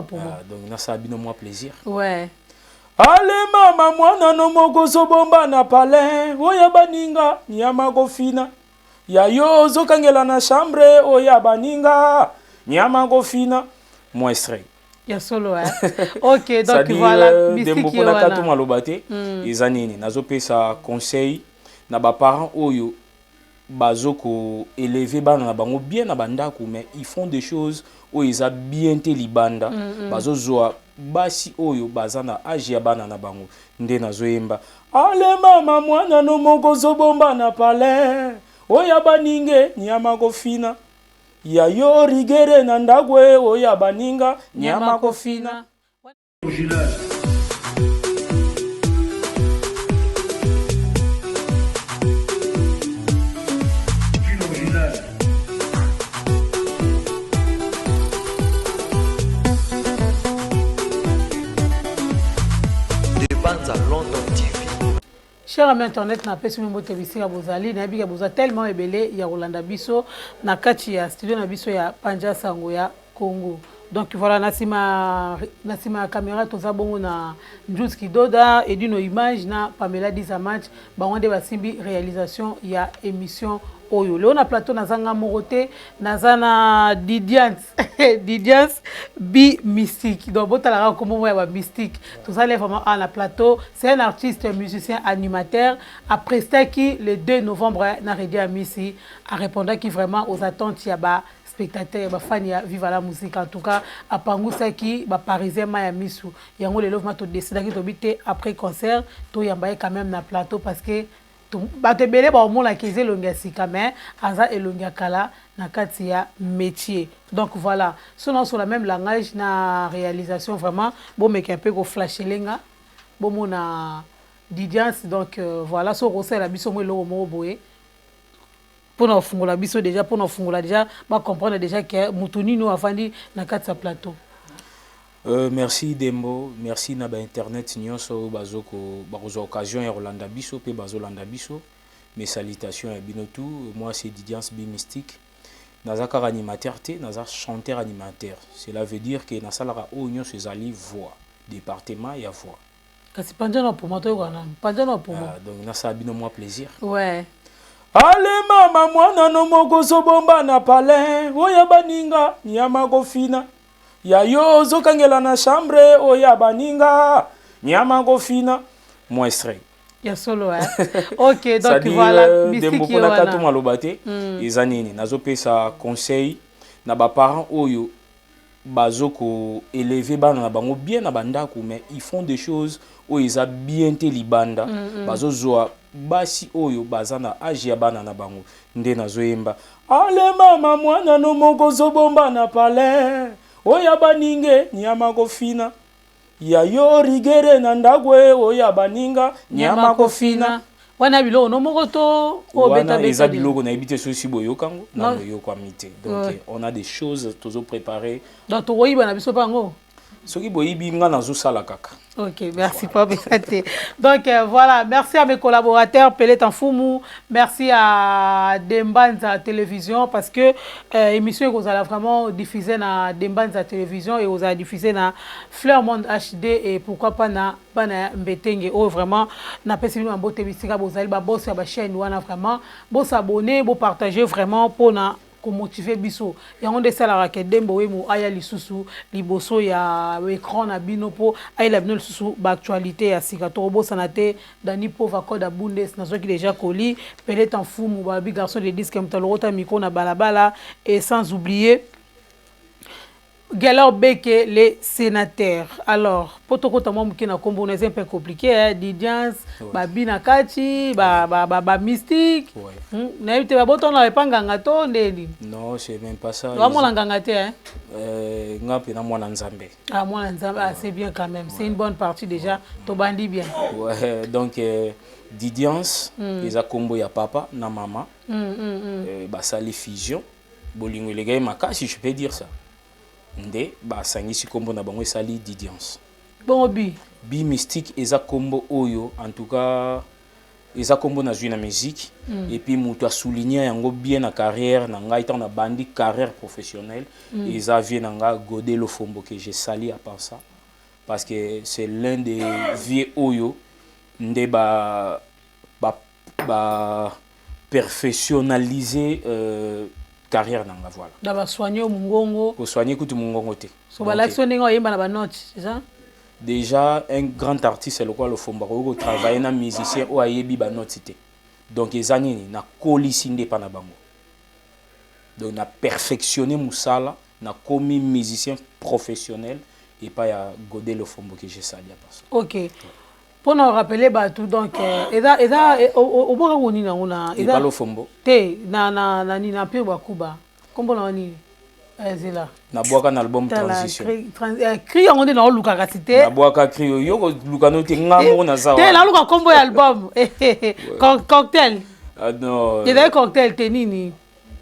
Donc, ça a bien moi plaisir. Ouais. Ale mama mwana no moko zobomba na palin oya baninga nyama gofina ya yo zokangela na chambre oya baninga nyama gofina moi extrait ya solo OK donc voilà Dembo kona katu malobate ezanini nazopesa conseil na ba parents oyo bazoko élever bana na bango bien na bandako mais ils font des choses où ils a bien te libanda bazozoa basi oyo bazana agi ya bana na bango nde nazoyemba ale mama mwana no moko zobomba na palin oya baninge nyama kofina ya yo rigere na ndagwe oya baninga nyama kofina. Cher ami internet na pesi mbo tebisika bozali na bika boza tellement ebele ya Rolanda biso na kati ya studio na biso ya Panja Sango ya Congo. Donc voilà nasima caméra toza bongo na Njus Kidoda Edino image na Pamela Dizamatch bango nde basimbi réalisation ya émission oyo leo na plateau nazanga morote nazana Didians bi mystique donc botala comme moi ba mystique tout ça vraiment à la plateau c'est un artiste musicien animateur après ça qui le 2 novembre na radio Missy a répondu qui vraiment aux attentes ya ba spectateurs ba fans ya Viva la musique en tout cas a pangusa qui ba parisien ma misu yango le love ma to décider qui to bité après concert to yamba quand même na plateau parce que batebele ba omona kize longia sika mais aza elongia kala na kati ya métier donc voilà selon sur la même langage na réalisation vraiment bon mais un peu go flasher lenga bon mona Didians donc voilà so rosé la biso mo lo mo boye pour na fungola biso déjà pour na fungola déjà ba comprendre déjà que mutuni no afandi na kati ya plateau. Merci Dembo, merci na ba internet nyonso bazoko bakozo occasion ya Rolanda biso pe bazolanda biso. Mes salutations à binotu, moi c'est Didians bi mystique. Nazaka animateur te, naza chanteur animateur. Cela veut dire que na salara o nyonso ezali voix, département ya voix. Kasi panjana pour moi to wana, panjana pour moi. Donc na ça bino moi plaisir. Ouais. Ale mama mwana no moko zobomba na palin, oya baninga nyama kofina. Ya yo zokangela na chambre oya baninga nyama kofina moi extrait ya solo OK donc voilà Dembo kona katu malobate ezanini nazopesa conseil na ba parents oyo bazoko élever bana na bango bien na bandako mais ils font des choses où ils a bien te libanda bazozoa basi oyo bazana agi ya bana na bango nde nazoyemba ale mama mwana no moko zobomba na palin oya baninge nyama kofina ya yo rigere na ndagwe oya baninga nyama kofina wana biloko no moko to o beta beta eza biloko na ebite so si boyokango na boyoko amite donc on a des choses tozo préparer donc to oyiba na biso pango soki boyibi nga nazo sala kaka. OK, merci pas Bessate. Donc voilà, merci à mes collaborateurs Pellet en Foumou, merci à Dembanza Télévision parce que émission que vous allez vraiment diffuser na Dembanza Télévision et vous allez diffuser na Fleur Monde HD et pourquoi pas na bana Mbetenge oh vraiment na pesi na bote bisika vous allez ba boss ya ba chaîne wana vraiment bo s'abonner, bo partager vraiment pour na ko motiver biso yango de sala ke Dembo we mo aya lisusu liboso ya écran na bino po aya la bino lisusu ba actualité ya sika to bo sanate dani pauvre code à bundes na qui déjà coli peut-être en fou mo ba bi garçon de disque mtalorota miko na balabala et sans oublier Galor Beke, les sénateurs. Alors, pour tout le monde qui est un peu compliqué, Didians, Babina Kachi, Mystique. Non, c'est même pas ça. C'est bien quand même. C'est une bonne partie déjà. Tobandi bien. Ouais, donc Didians, les a combo ya papa, na maman. Ça les fusion. Bolingo les gars, si je peux dire ça. Nde ba sangisi kombo na bango sali Didians. Bon bi mystique eza kombo oyo en tout cas eza kombo na zui na musique et puis moto a souligné yango bien na carrière na ngai tant na bandi carrière professionnelle eza vie na nga Godé Lofombo que j'ai sali à part ça parce que c'est l'un des vieux oyo nde ba perfectionnaliser carrière na nga voilà da ba soigner mungongo ko soigner kutu mungongo te so ba l'action ningo yemba na ba note c'est ça. Déjà, un grand artiste, c'est le quoi le Fombaro, travailler na musicien ou ayebi ba notité. Donc, les années, na colisinde pa na bango. Donc, na perfectionné Moussala, na commis musicien professionnel et pas ya Godé le Fombo que j'ai sali à passer. Ok. Pour nous rappeler tout donc au boka woni na ona et pas le Fombo. Te na ni na pire bakuba. Kombo na ni Zela. Na boaka na album transition. Cri on est dans Luka Katité. Na boaka cri yo Luka no te ngamo na zawa. Te la Luka combo album. Cocktail. Non. Il y a cocktail te nini.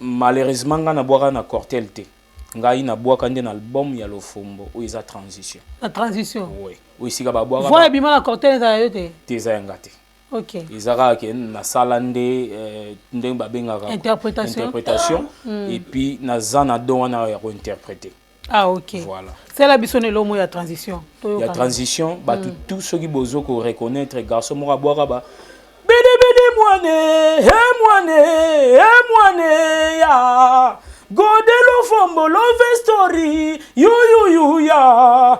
Malheureusement na boaka na cocktail te. Ngai na boaka ndé na album ya Lofombo ou isa transition. La transition. Oui. Oui sika ba boaka. Voix bima na cocktail za yote. Te za ngate. Ok. Izara ke na salande ndenge babengaka interprétation et puis na zana dona ya interpréter. Ah ok. Voilà. C'est la bisonne l'homme ya transition. Ya transition ba tout ce qui bozo ko reconnaître garçon mo boire ba bede moine ya Godé Lofombo love story you ya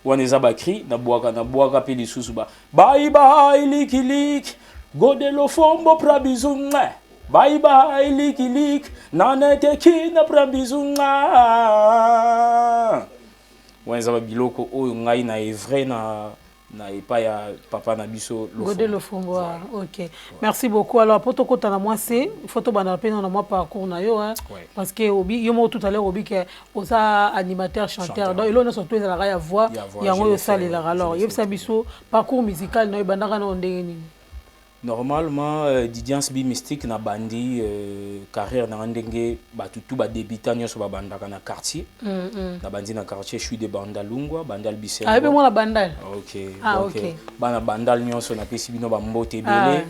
waneza bakri na boaka pe lisusu ba bye bye likilik Godé Lofombo prabizunga bye bye likilik nanete kina prabizunga waneza ba biloko oyo ngai na evre na epa ya papa na biso Godé Lofombo. Ok, merci beaucoup. Alors pour to kota na moi c'est photo bana pe na moi parcours na yo hein parce que obi yo mo tout à l'heure obi que osa animateur chanteur donc il on surtout la ya voix ya ngo ça les alors yebisa biso parcours musical na bandaka na ndenge nini. Normalement Didiance Bi Mystique na bandi carrière na ndenge batutu ba débutant nyoso ba bandaka na quartier na bandi na quartier je suis de Bandalungwa Bandal Bisengo. Ah be moi la Bandal. OK. Ah donc bana Bandal nyoso na pesi bino ba mbote belé.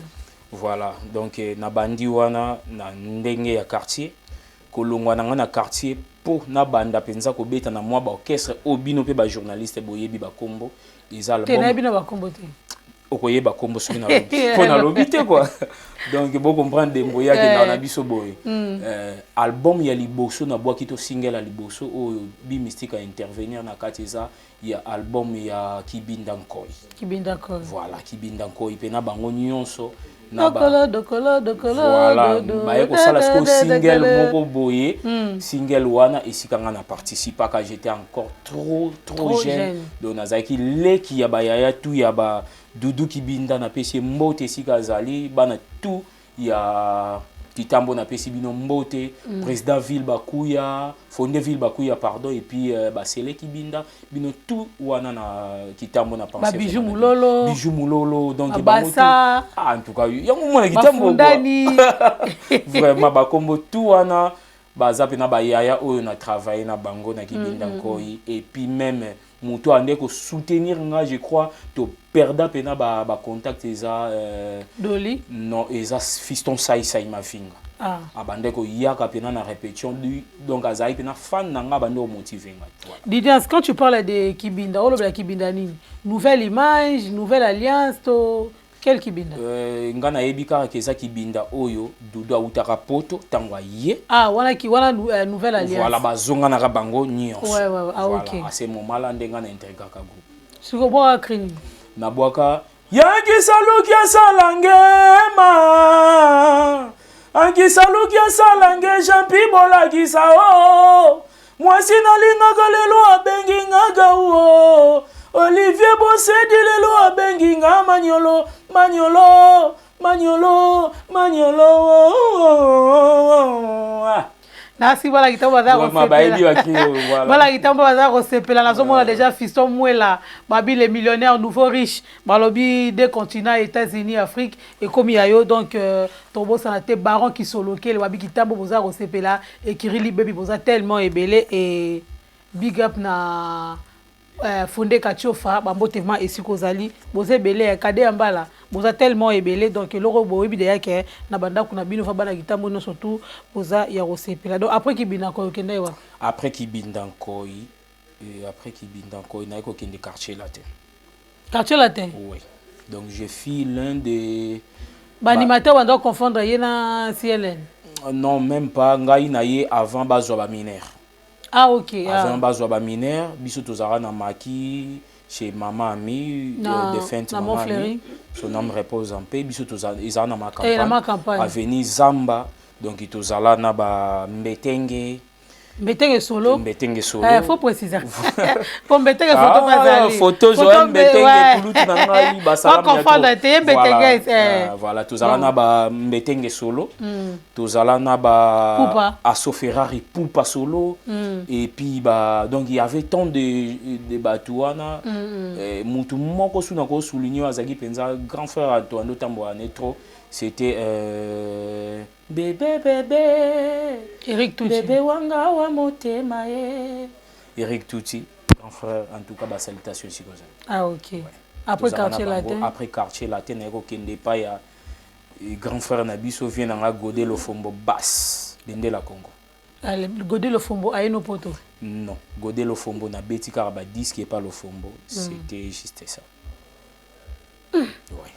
Voilà donc na bandi wana na ndenge ya quartier kolongwa na quartier po na banda penza ko beta na moi ba orchestre obino pe ba journaliste boyebi ba kombo izala bon. Te na bino ba kombo te. Okoyeba kombo soki na lobi po na lobi te quoi donc bon comprendre dembo ya ke na biso boy album ya liboso na boaki to single ya liboso o Bi Mystique a intervenir na kateza ya album ya Kibinda Nkoi voilà Kibinda Nkoi pe na bango nyonso na ba dokolo voilà ba ko sala sko single moko boye single wana esikanga na participer quand j'étais encore trop jeune donc nazaki leki ya ba yaya tout ya ba Doudou Kibinda na pesi mbote sika zali bana tout ya Kitambo na pesi bino mbote président ville bakuya fondé ville bakuya pardon et puis Basele Kibinda bino tout wana na Kitambo na pensé bijou mulolo donc basa en tout cas yango mona Kitambo vraiment ba kombo tout wana baza pe na ba yaya oyo na travailler na bango na Kibinda Nkoi et puis même muto ande ko soutenir nga je crois to perda pena ba contact eza Doli non eza fiston sai ma finga abande ko yaka pena na répétition du donc azai pena fan na nga bande o motiver nga voilà. Didias, quand tu parles de Kibinda o le Kibinda nini nouvelle image nouvelle alliance to quel Kibinda nga na yebika ke za Kibinda oyo Doudou autaka poto tangwa ye wana nouvelle alliance voilà bazonga na bango nyonso ouais voilà. OK à ce moment là ndenga na intégraka groupe siko boa krini na boaka yangisaluki asalangema angisaluki asalange jampi bolakisa o mwasi nalingaka lelo abengi ngaga o Olivier Bosedi lelo abengi nga Maniolo Nasi voilà kitambo baza ko sepela. Voilà kitambo baza ko sepela na somona déjà fiston mwela babi les millionnaires nouveaux riches balobi des continents États-Unis Afrique et comme yayo donc tobo sana te baron qui soloké le babi kitambo baza ko sepela et Kirili baby baza tellement ébélé et big up na fondé Katiofa bambotema esiko ozali boze belé kade ambala boza tellement ebelé donc loko boyebi de yake na banda kuna bino fa bana kitambo no surtout boza ya rosepela donc après kibina ko kende wa après kibinda nkoi na ko kende quartier latin oui donc je fis l'un des animateurs on doit confondre yena CLN non même pas ngai na ye avant bazwa ba mineur. Ah ok. Avant bazwa ba mineur biso tozara na maki chez maman Ami défunte maman Ami son âme repose en paix biso tozara izana ma campagne avenue Zamba donc tozala na ba mbetenge solo. Faut préciser. Pour mbetenge photo bazali. Photo zo mbetenge kulutu na ngai basala voilà tozala na ba mbetenge solo. Tozala na ba Asso Ferrari Poupa solo et puis donc il y avait tant de batouana mutu moko suna ko souligner azaki penza grand frère Antoine Tambo Anetro c'était bébé Eric Touti bébé wanga wa motema Eric Touti grand frère en tout cas ba salutation ici comme ça. Ah OK ouais. Après quartier latin eko kende pa ya grand frère Nabiso vient na Godé le Fombo basse dende la Congo. Godé le Fombo a une poto. Non, Godé le Fombo na beti karaba disque et pas le Fombo, c'était juste ça. Ouais.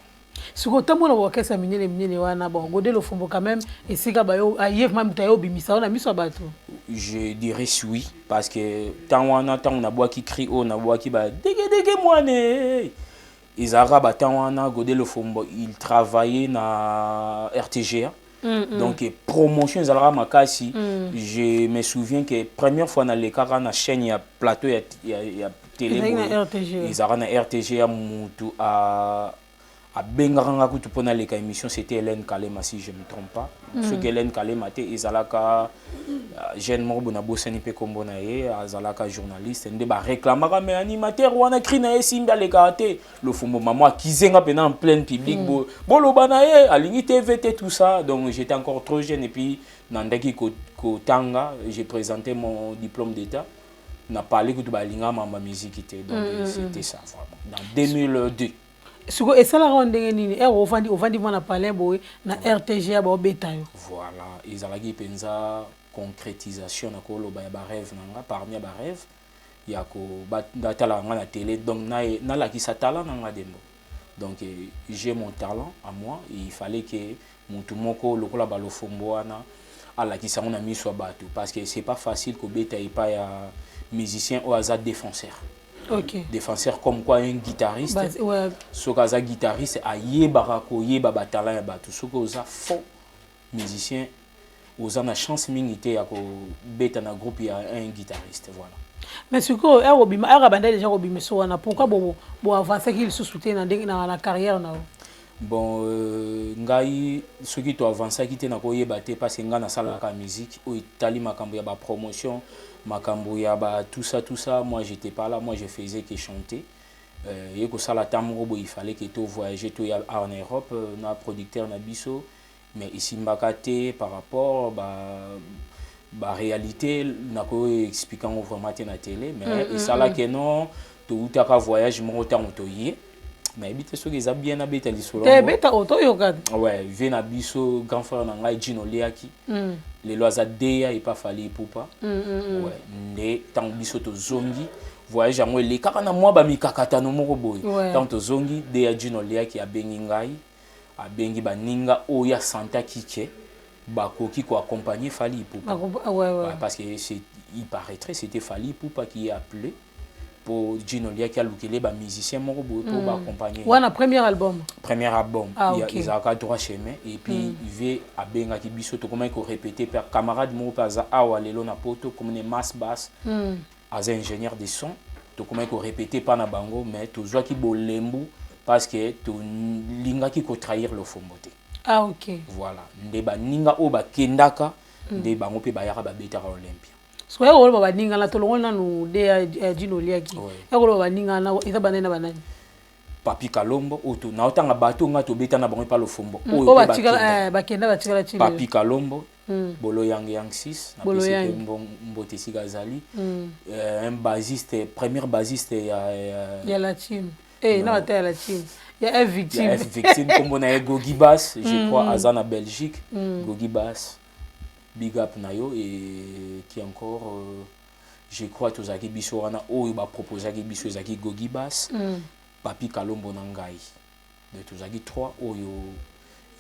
Ce que tu as orchestre minene wana bon Godé le Fombo quand même et c'est ka ba yo ayef même tayo bimisa on a mis sur bateau. Je dirais oui parce que tant on a bois qui crie on a bois qui ba dege moi né. Ils arabes tant on a Godé le Fombo il travaillait na RTGA. Donc promotion ils arabes makasi je me souviens que première fois dans les cara na chaîne il y a plateau il y a télé ils arabes na RTGA mutu à Bengaranga kutu pona leka émission c'était Hélène Kalema si je me trompe pas ce que Hélène Kalema te ezalaka jeune morbo na bosani pe kombo na ye azalaka journaliste nde ba réclamaka mais animateur wana cri na simba leka te le Fombo maman kizenga pena en plein public boloba na ye alingi TVT tout ça donc j'étais encore trop jeune et puis nandaki ko tanga j'ai présenté mon diplôme d'état n'a parlé que tu ba linga mama musique donc c'était ça vraiment dans 2002. Suko esala rondenge nini ovandi mwana palin boy na RTGA ba betayo voilà ils alaki penza concrétisation na ko loba ya ba rêve nanga parmi ba rêve ya ko batala nga na télé donc na la ki sa talent nanga dembo donc j'ai mon talent à moi et il fallait que mutu moko lokola ba lo Fombo wana ala ki sa on a mis sur bateau parce que c'est pas facile ko betaye pas ya musicien au hasard défenseur. Okay. Défenseur comme quoi un guitariste ce que guitariste a yeba ko yeba ba talent ya bato ce que oza faux musicien oza na chance mingité ya ko beta na groupe ya un guitariste voilà mais ce que Robima banda déjà Robima so wana pourquoi bo avancer qu'il se soutient dans la carrière na bon ngai ce qui to avancer qui te na ko yeba te parce que nga na sala ka musique o itali makambo ya ba promotion makambo ya ba tout ça moi j'étais pas là moi je faisais que chanter et que ça la tamrobo il fallait que tu voyager tout en Europe na producteur na biso mais ici mbakate par rapport ba réalité na ko expliquant vraiment na télé mais et ça là que non tout ta voyage mon temps to yé mais bité so que ça bien na beta lisolo beta auto yoka ouais vient na biso grand frère na ngai Gino Leaki les lois à Déa et pas fallu Poupa ouais né tant biso to zongi voyage moi les kaka na moi ba mikakata no moko boy tant to zongi Déa Gino Leaki a bengi ngai a bengi ba ninga oya santa kike ba koki ko accompagner Fally Poupa parce que c'est il paraîtrait c'était Fally Poupa qui a appelé pour Gino Leaki a lukele ba musicien moko boy pour ba accompagner wana premier album il y a quatre droit chemin et puis il veut a benga ki biso to comment ko répéter par camarade mo paza awa lelo na poto comme ne masse basse as ingénieur de son to comment ko répéter pas na bango mais to joa ki bolembu parce que to linga ki ko trahir le Fombo te ok voilà nde ba ninga o ba kendaka nde bango pe ba yaka ba betara Olympia so ya ko ba ninga la to longona no de Gino Leaki ya ko ba ninga na eza banana banani Papi Kalombo auto na otanga bato nga to beta na bango pa le Fombo o ba tikala ba kenda ba tikala chile Papi Kalombo Bolo Yang 6 na PCP Mbote Sigazali un basiste premier basiste ya latine non attends ya latine il y a victime comme on a Gogi Bass je crois Azana Belgique Gogi Bass big up nayo et qui encore je crois que Zaki Biso wana oyo ba proposer ki Biso Zaki Gogi Bass Papi Kalombo Nangai de Tozaki 3 oyo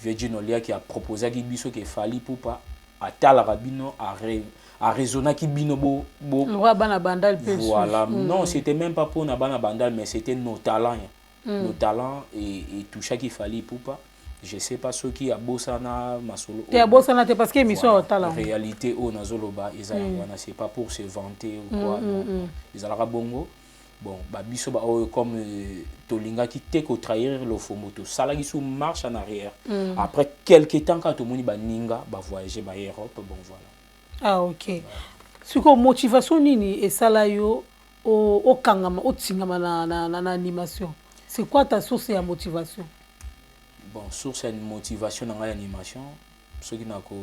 Virgin Olia qui a proposé ki Biso ke fali poupa atala rabino a raisonné ki bino bo roi bana bandal voilà non c'était même pas pour na bana bandal mais c'était nos talents et tout ça qu'il fallait poupa je sais pas ce qui a bossana masolo et a bossana parce que émission au talent réalité au nazoloba wana c'est pas pour se vanter ou quoi non ils ala bongo bon ba biso ba comme tolinga qui te ko trahir le fomoto sala qui sous marche en arrière après quelques temps quand tout le monde ba ninga ba voyager ba Europe bon voilà ah ok c'est quoi motivation nini et sala yo au kangama au tingama na animation c'est quoi ta source de motivation bon source de motivation dans l'animation ce qui n'a que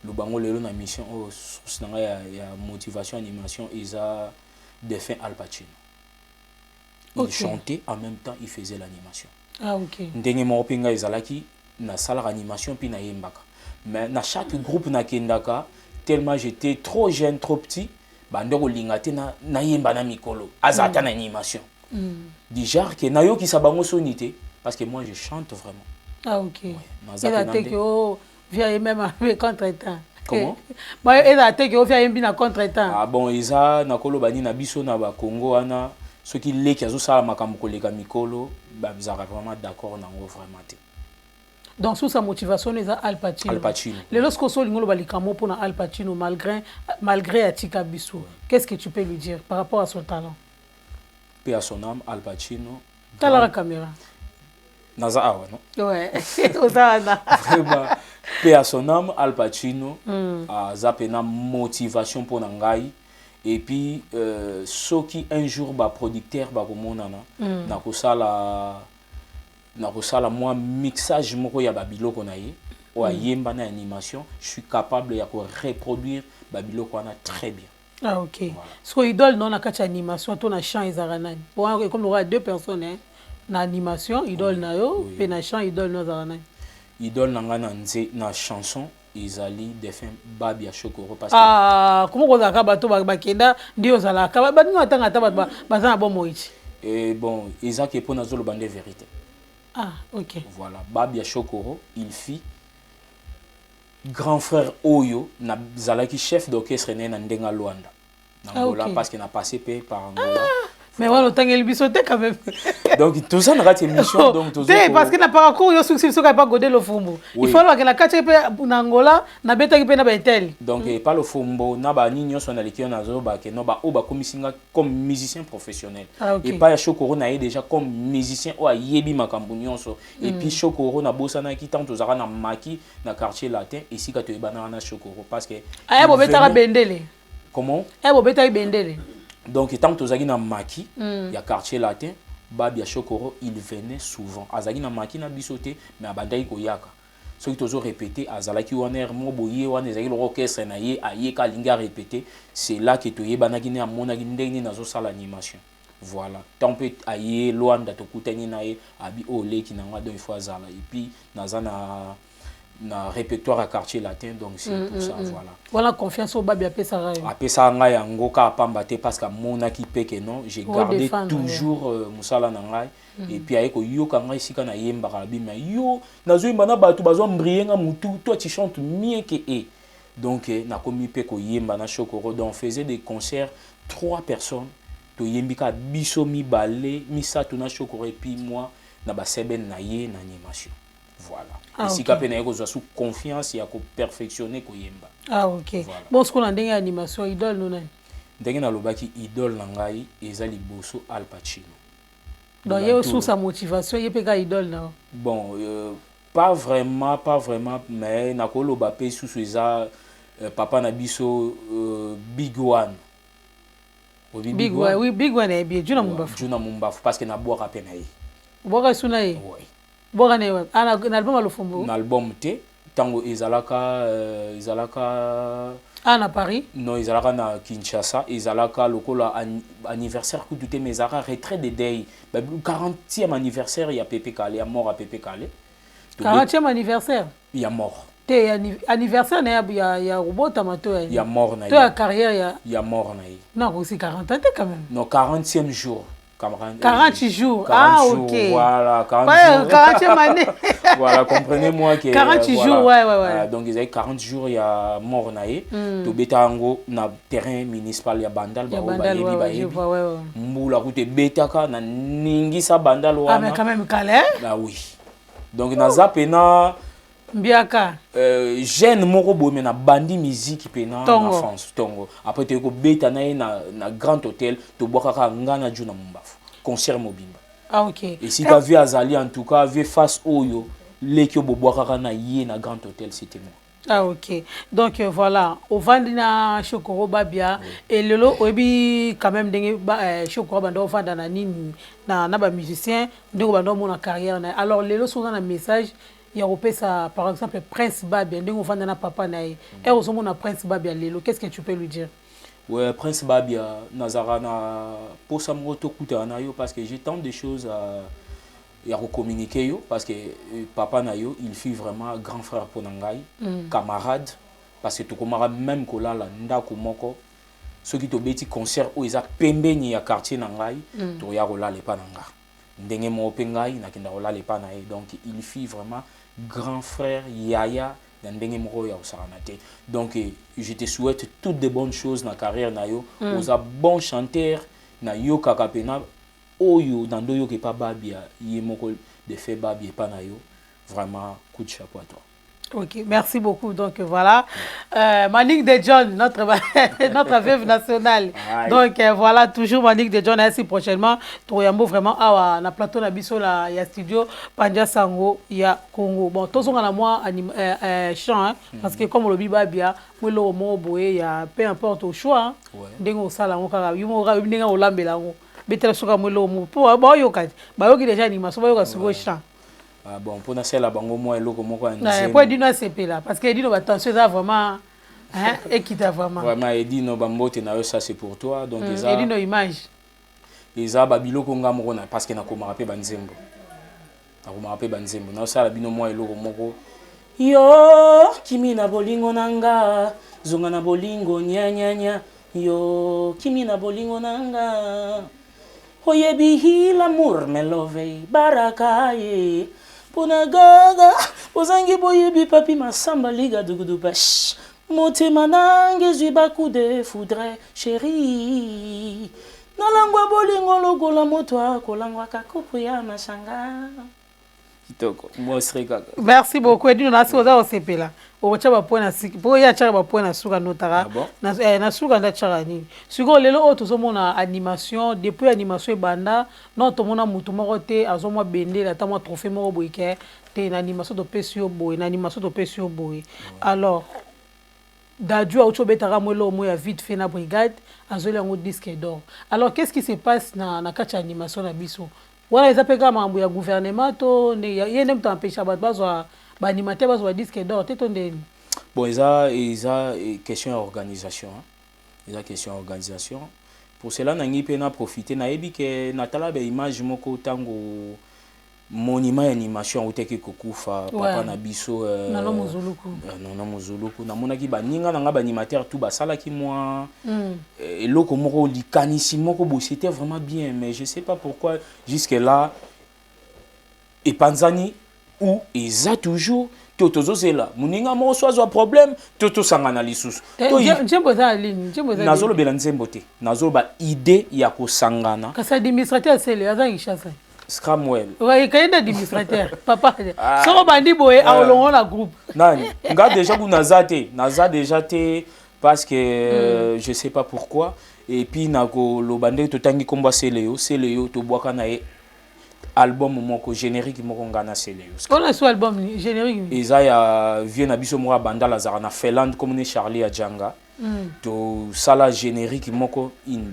le bango lelo na mission source dans ya motivation animation isa défunt Al Pacino. Il chantait en même temps il faisait l'animation. Ah ok. Ndenge mo pinga ezalaki na salle animation puis na yembaka. Mais na chaque groupe na kendaka tellement j'étais trop jeune trop petit bandoko lingate na yemba na mikolo azata na animation. Déjà que nayo ki sabango sonité parce que moi je chante vraiment. Ah ok. Il a été que vient même avec contre-temps. Comment? Bah il a été que vient bien contre-temps. Ah bon isa na kolo bani na biso na ba Congo ana ceux qui leki azo sala makambo koleka mikolo ba bizarre vraiment d'accord nango vraiment té. Donc sous sa motivation les Al Pacino. Al Pacino. Les lorsqu'on sort l'ingolo balikamo pour Al Pacino malgré Atika Biso. Qu'est-ce que tu peux lui dire par rapport à son talent? Paix à son âme, Al Pacino. T'as la caméra. Naza awa, non? Ouais. Vraiment. Paix à son âme, Al Pacino. A zapena motivation pour Nangai. Et puis, ceux qui un jour ba producteur ba komonana, na kosala moi mixage moko ya babilo konaye, o yemba na animation, je suis capable ya ko reproduire babilo kona très bien. Ah ok. Voilà. Ce que idole non na kacha animation to na chant izaranani. Bon comme on a deux personnes hein, na animation idole na yo pe na chant idole no zaranani. Idole nanga na chanson izali défunt Babia Chokoro parce que comment on a bato bakenda ndio zala ka ba ninga tanga ta ba bazana bon moichi. Et bon Isaac pour na zolo bande vérité. Ah ok. Voilà Babia Chokoro il fit grand frère Oyo na zalaki chef d'orchestre na ndenga Luanda. Angola parce qu'il n'a passé par Angola. Mais voilà, autant qu'il bisote quand même. Donc tout ça n'a pas été mission donc tout ça. Parce qu'il n'a pas encore yo succès so pas godé le fumbo. Il faut que la kache pe na Angola na beta ki pe na betel. Donc pas le fumbo na ba ninyo so na likio na zo ba ke no ba o ba komisinga comme musicien professionnel. Et pas Chokoro na déjà comme musicien o ayebi makambu nyonso. Et puis Chokoro na bosana ki tant tozaka na maki na quartier latin ici ka to ebana na Chokoro parce que aya bo beta bendele. Comment? Aya bo beta bendele. Donc, tant que tu as Maki, il y a quartier latin, Babia Chokoro, il venait souvent. Azagi na Maki na bisoté, mais à Bandai Koyaka. Ce qui toujours répété, Azalaki Waner, Moboye, Wanezaki, l'orchestre, Naye, Ayeka, Linga répété, c'est là que tu es banagine à Monagine, Nazo Sal animation. Voilà. Tant que Aye, Luanda, Tokutani Naye, Abi Ole, qui n'a pas deux fois Zala. Et puis, Nazana. Na répertoire à quartier latin donc c'est pour ça voilà. Voilà confiance au Babia Pesara. A Pesara ya ngoka pambate parce que mona ki peke non, j'ai gardé toujours musala na ngai et puis ayeko yo ka ngai sika na yemba ka bima yo nazo yemba na batu bazo mbrienga mutu toi tu chantes mieux que eux. Donc na komi pe ko yemba na Chokoro donc on faisait des concerts 3 personnes to yembika biso mi balé mi sato na Chokoro et puis moi na ba seben na ye na animation. Voilà. Ici, quand on a sous confiance, il y a perfectionner Koyemba. Ah, ok. Voilà. Bon, ce qu'on a dit animation, idole, non? Dès qu'on a l'obaki idole, nangai, ezali bosso Al Pacino. Donc, il y a aussi sa motivation, il y a pas idole, non? Bon, pas vraiment, mais na ko l'obapé sous ça, papa nabiso Big One. Big One, oui, Big One est bien. Juna Mumbafu. Juna Mumbafu, parce que na boire à peine. Boire à Sunaï. Oui. Bon, un album à l'ofumbo. Un album T, tango ezalaka Ah, na Paris? Non, ezalaka na Kinshasa, ezalaka lokola anniversaire ku tuté mais ezalaka retrait de deuil. 40e anniversaire ya Pépé Kalé, ya mort à Pépé Kalé. 40e anniversaire? Ya mort. Te anniversaire na ya robota mato ya. Ya mort na. To ya carrière ya. Ya mort na. Non, aussi 40 ans quand même. Non, 40e jour. 40 jours. Ah, ok. Voilà, 40 jours. 40e année. Voilà, comprenez-moi que 40 jours, ouais. Donc ils avaient 40 jours, il y a mort naé. To beta ango na terrain municipal ya Bandal ba je vois, ouais. Mbula kute betaka na ningisa Bandal wana. Ah, mais quand même calé. Ah oui. Donc na zapena Biaka. Jeune moko boy na bandi musique pena en France tongo. Après te ko beta na grand hôtel to boka ngana juna mumbafu. Concert mobimba. Ah, ok. Et si tu vu Azali en tout cas vu face oyo lekyo boboka na yé na grand hôtel c'était moi. Ah, ok. Donc voilà, au Vandina Chokoro Babia et lelo obi quand même dengue Chokoro bando vanda na nini na ba musicien ndeko bando mon carrière na. Alors lelo sont dans un message il y a ça par exemple Prince Babia ndeko vanda na papa na et au mon Prince Babia lelo qu'est-ce que tu peux lui dire? Ouais, Prince Babia Nazara na pour ça mo to kuta na yo parce que j'ai tant de choses à communiquer yo parce que papa na yo il fut vraiment grand frère pour nangai camarade parce que to komara même ko la ndako moko ceux qui to beti concert o eza pembeni ya quartier nangai to ya ko la le pa nanga ndenge mo pengai na kinda ko la le pa na e donc il fut vraiment grand frère yaya ndenge mo ya osaranate donc je te souhaite toutes de bonnes choses na carrière na yo oza bon chanteur na yo kakapena oyo dans yo ke pas babia yemoko de fait babia pas na yo vraiment coup de chapeau à toi. Ok, merci beaucoup. Donc voilà, Manick de John, notre veuve nationale. Donc voilà, toujours Manick de John, ainsi prochainement. Toyambo vraiment à la plateau Nabiso, la studio Pandja Sango, il y a Congo. Bon, tous on a moi chant, parce que comme le biba bien, moi le mot boé, il y a peu importe au choix. Dengo sala, on a eu mon rabi dengo lambela. Betel soka moi le mot pour bah yo quand, bah yo qui déjà animation, bah yo qui se chant. Ah bon, pour nous, c'est la bango moi et l'autre moi quoi. Pour dire nous c'est là, parce que dit nous attention ça vraiment, hein, équitable vraiment. Vraiment, et dit nous bambote na ça c'est pour toi, donc et dit nos images. Les a babilo konga mona parce que na ko marape banzembo. Na ko marape banzembo. Na ça la bino moi et l'autre moko. Yo, kimi na bolingo nanga, zonga na bolingo nya nya nya. Yo, kimi na bolingo nanga. Oyebi hi l'amour me love barakaye. Pona gaga, ozangi boyebi papi masamba liga dugudu bash. Motema nange zibaku de foudre chérie. Nalangwa bolingo lokola moto akolangwa kakopo ya masanga. Kitoko, moi serai kaka. Merci beaucoup. Et nous na soza au CP là. Au chaba point siki. Pour ya chaba point suka notara. Na suka nda chara ni. Suko lelo o to mona animation, depuis animation banda, non to mona mutu moko te azomwa bende la tamwa trophée moko boyke te na animation de pesio boy, na animation de pesio boy. Alors Dadju a autre betara mwelo mo ya vite fait na brigade, azoli un disque d'or. Alors qu'est-ce qui se passe na kacha animation na biso? Voilà les appels mambo ya gouvernement to ne yene mtu empêcher ba animateur ba disque d'or te tonde. Bon, isa question organisation. Isa question organisation. Pour cela nangi pe na profiter na ebi ke natala be image moko tango monument animation uteki kokufa papa na biso non muzuluku non muzuluku na monaki ba ninga nga ba animateur tout ba sala ki moi eloko moko likanisi moko bo c'était vraiment bien mais je sais pas pourquoi jusque là et panzani ou eza toujours totozo zela muninga mo sozo problème toto sangana lisusu njembo za ligne njembo za nazolo bela nzembo te nazolo ba idée ya ko sangana kasa administrateur sele azangi chassa Scramwell. Ouais, quand il est administrateur, papa. Sans bandi boy, à l'on la groupe. Non, nga déjà vous naza déjà té parce que je sais pas pourquoi et puis nako lo bandi to tangi komba seleo to boaka na album moko générique moko ngana seleo. On a ce album générique. Isaiah vient na biso moko banda la zara na Finlande comme ne Charlie Adjanga. To sala générique moko in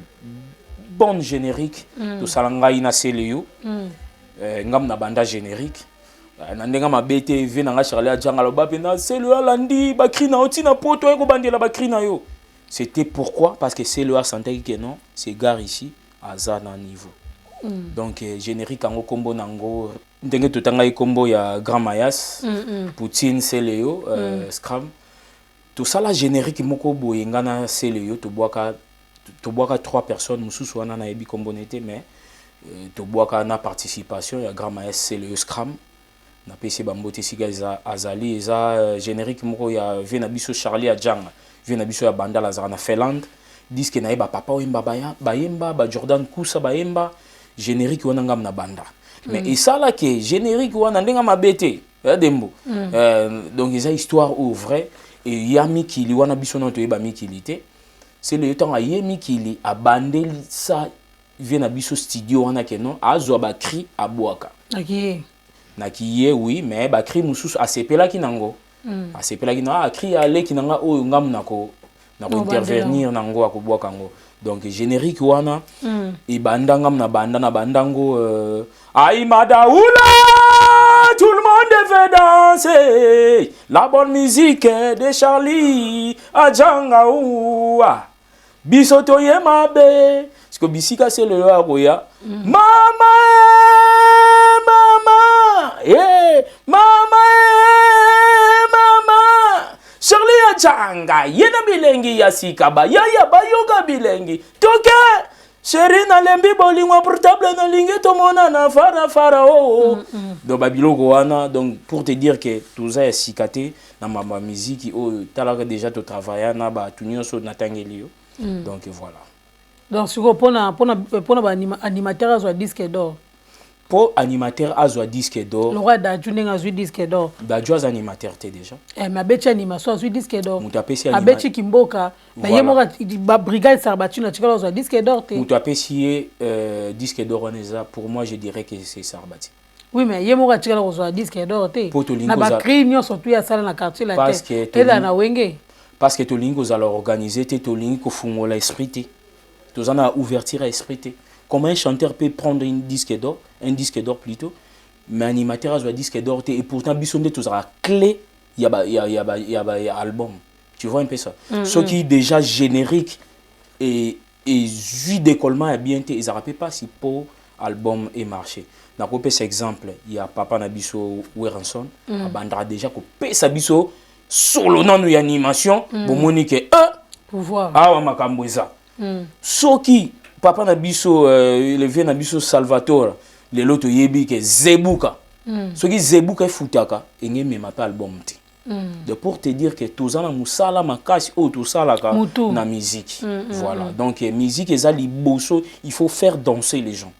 bonne générique to salangai na seleo ngam na banda générique Nandenga mabete ve nanga Charlie Adjanga lo bapena c'est le alandi ba cri na oti na poto eko bandela ba cri na yo. C'était pourquoi parce que c'est le sentait que non, c'est gare ici à Zana niveau. Donc générique en combo nango ndenge totanga combo ya Grand Mayas, Poutine c'est Léo, Scram. Tout ça la générique moko boyengana c'est Léo to boaka 3 personnes mususu wana na ebi combo nete mais to boaka na participation ya Grand Mayas c'est Léo Scram. Na PC bambote siga azali eza générique moko ya Venabiso Charlie Adjanga, Venabiso ya banda la zana Finlande. Disque na eba papa oyemba bayemba ba Jordan Kusa bayemba générique wana ngam na banda. Mais et ça là que générique wana ndenga mabete ya dembo. Donc eza histoire au vrai et yami kili wana biso na to eba mikilité. C'est le temps a yemi kili a bandeli ça Venabiso studio wana que non azwa ba cri a boaka. OK. Na kiye oui mais ba cri mususu a sepela kinango. A sepela kinanga a cri ale kinanga o ngam nako intervenir nango akobwa kango donc générique wana et bandangam na bandango aïe madaoula tout le monde veut danser la bonne musique de Charlie Adjanga oua bisoto ye mabe parce que bisika c'est le aroya mama Charlie Adjanga yena bilengi ya sikaba ya bayoga bilengi toke chéri na lembi bolingwa portable na lingi to mona na fara do babiloko wana donc pour te dire que tout ça est sikate na ma musique o talaka déjà to travailler na ba tunyoso na tangeli yo donc voilà donc sur pona ba animateur azwa disque d'or. Pour animateur azwa disque d'or. Le roi d'Adjou azwa disque d'or. D'Adjou az animateur te déjà. Mais abechi animation azwa disque d'or. Mutapesi animateur. Abechi kimboka. Mais yemoka ba brigade Sarbatu na tikala azwa disque d'or te. Mutapesi disque d'or oneza pour moi je dirais que c'est Sarbati. Oui mais yemoka tikala azwa disque d'or te. Na ba cri nyo surtout ya sala na quartier la tête. Et là na wenge. Parce que tolingo za organiser te tolingo ko fungola esprit te. Tozana ouverture à esprit te. Comment un chanteur peut prendre un disque d'or plutôt, mais animateur a un disque d'or et pourtant bisonde tout ça clé il y a album. Tu vois un peu ça. Ce qui est déjà générique et vu d'écolement est bien ils n'arrêtent pas si pour album et marché. Dans cet exemple, il y a Papa Nabiso Werenson, bandra déjà que pesa biso solo non y animation pour monique pouvoir. Ah wa makamboza. Ce qui Papa Nabiso, le vieux Nabiso Salvatore, le loto yebi ke Zebuka. Ce qui Zebuka est foutaka, et n'y même pas album. De pour te dire que tout ça na musala makasi ou tout ça là na musique. Voilà. Donc musique et ali bosso, il faut faire danser les gens.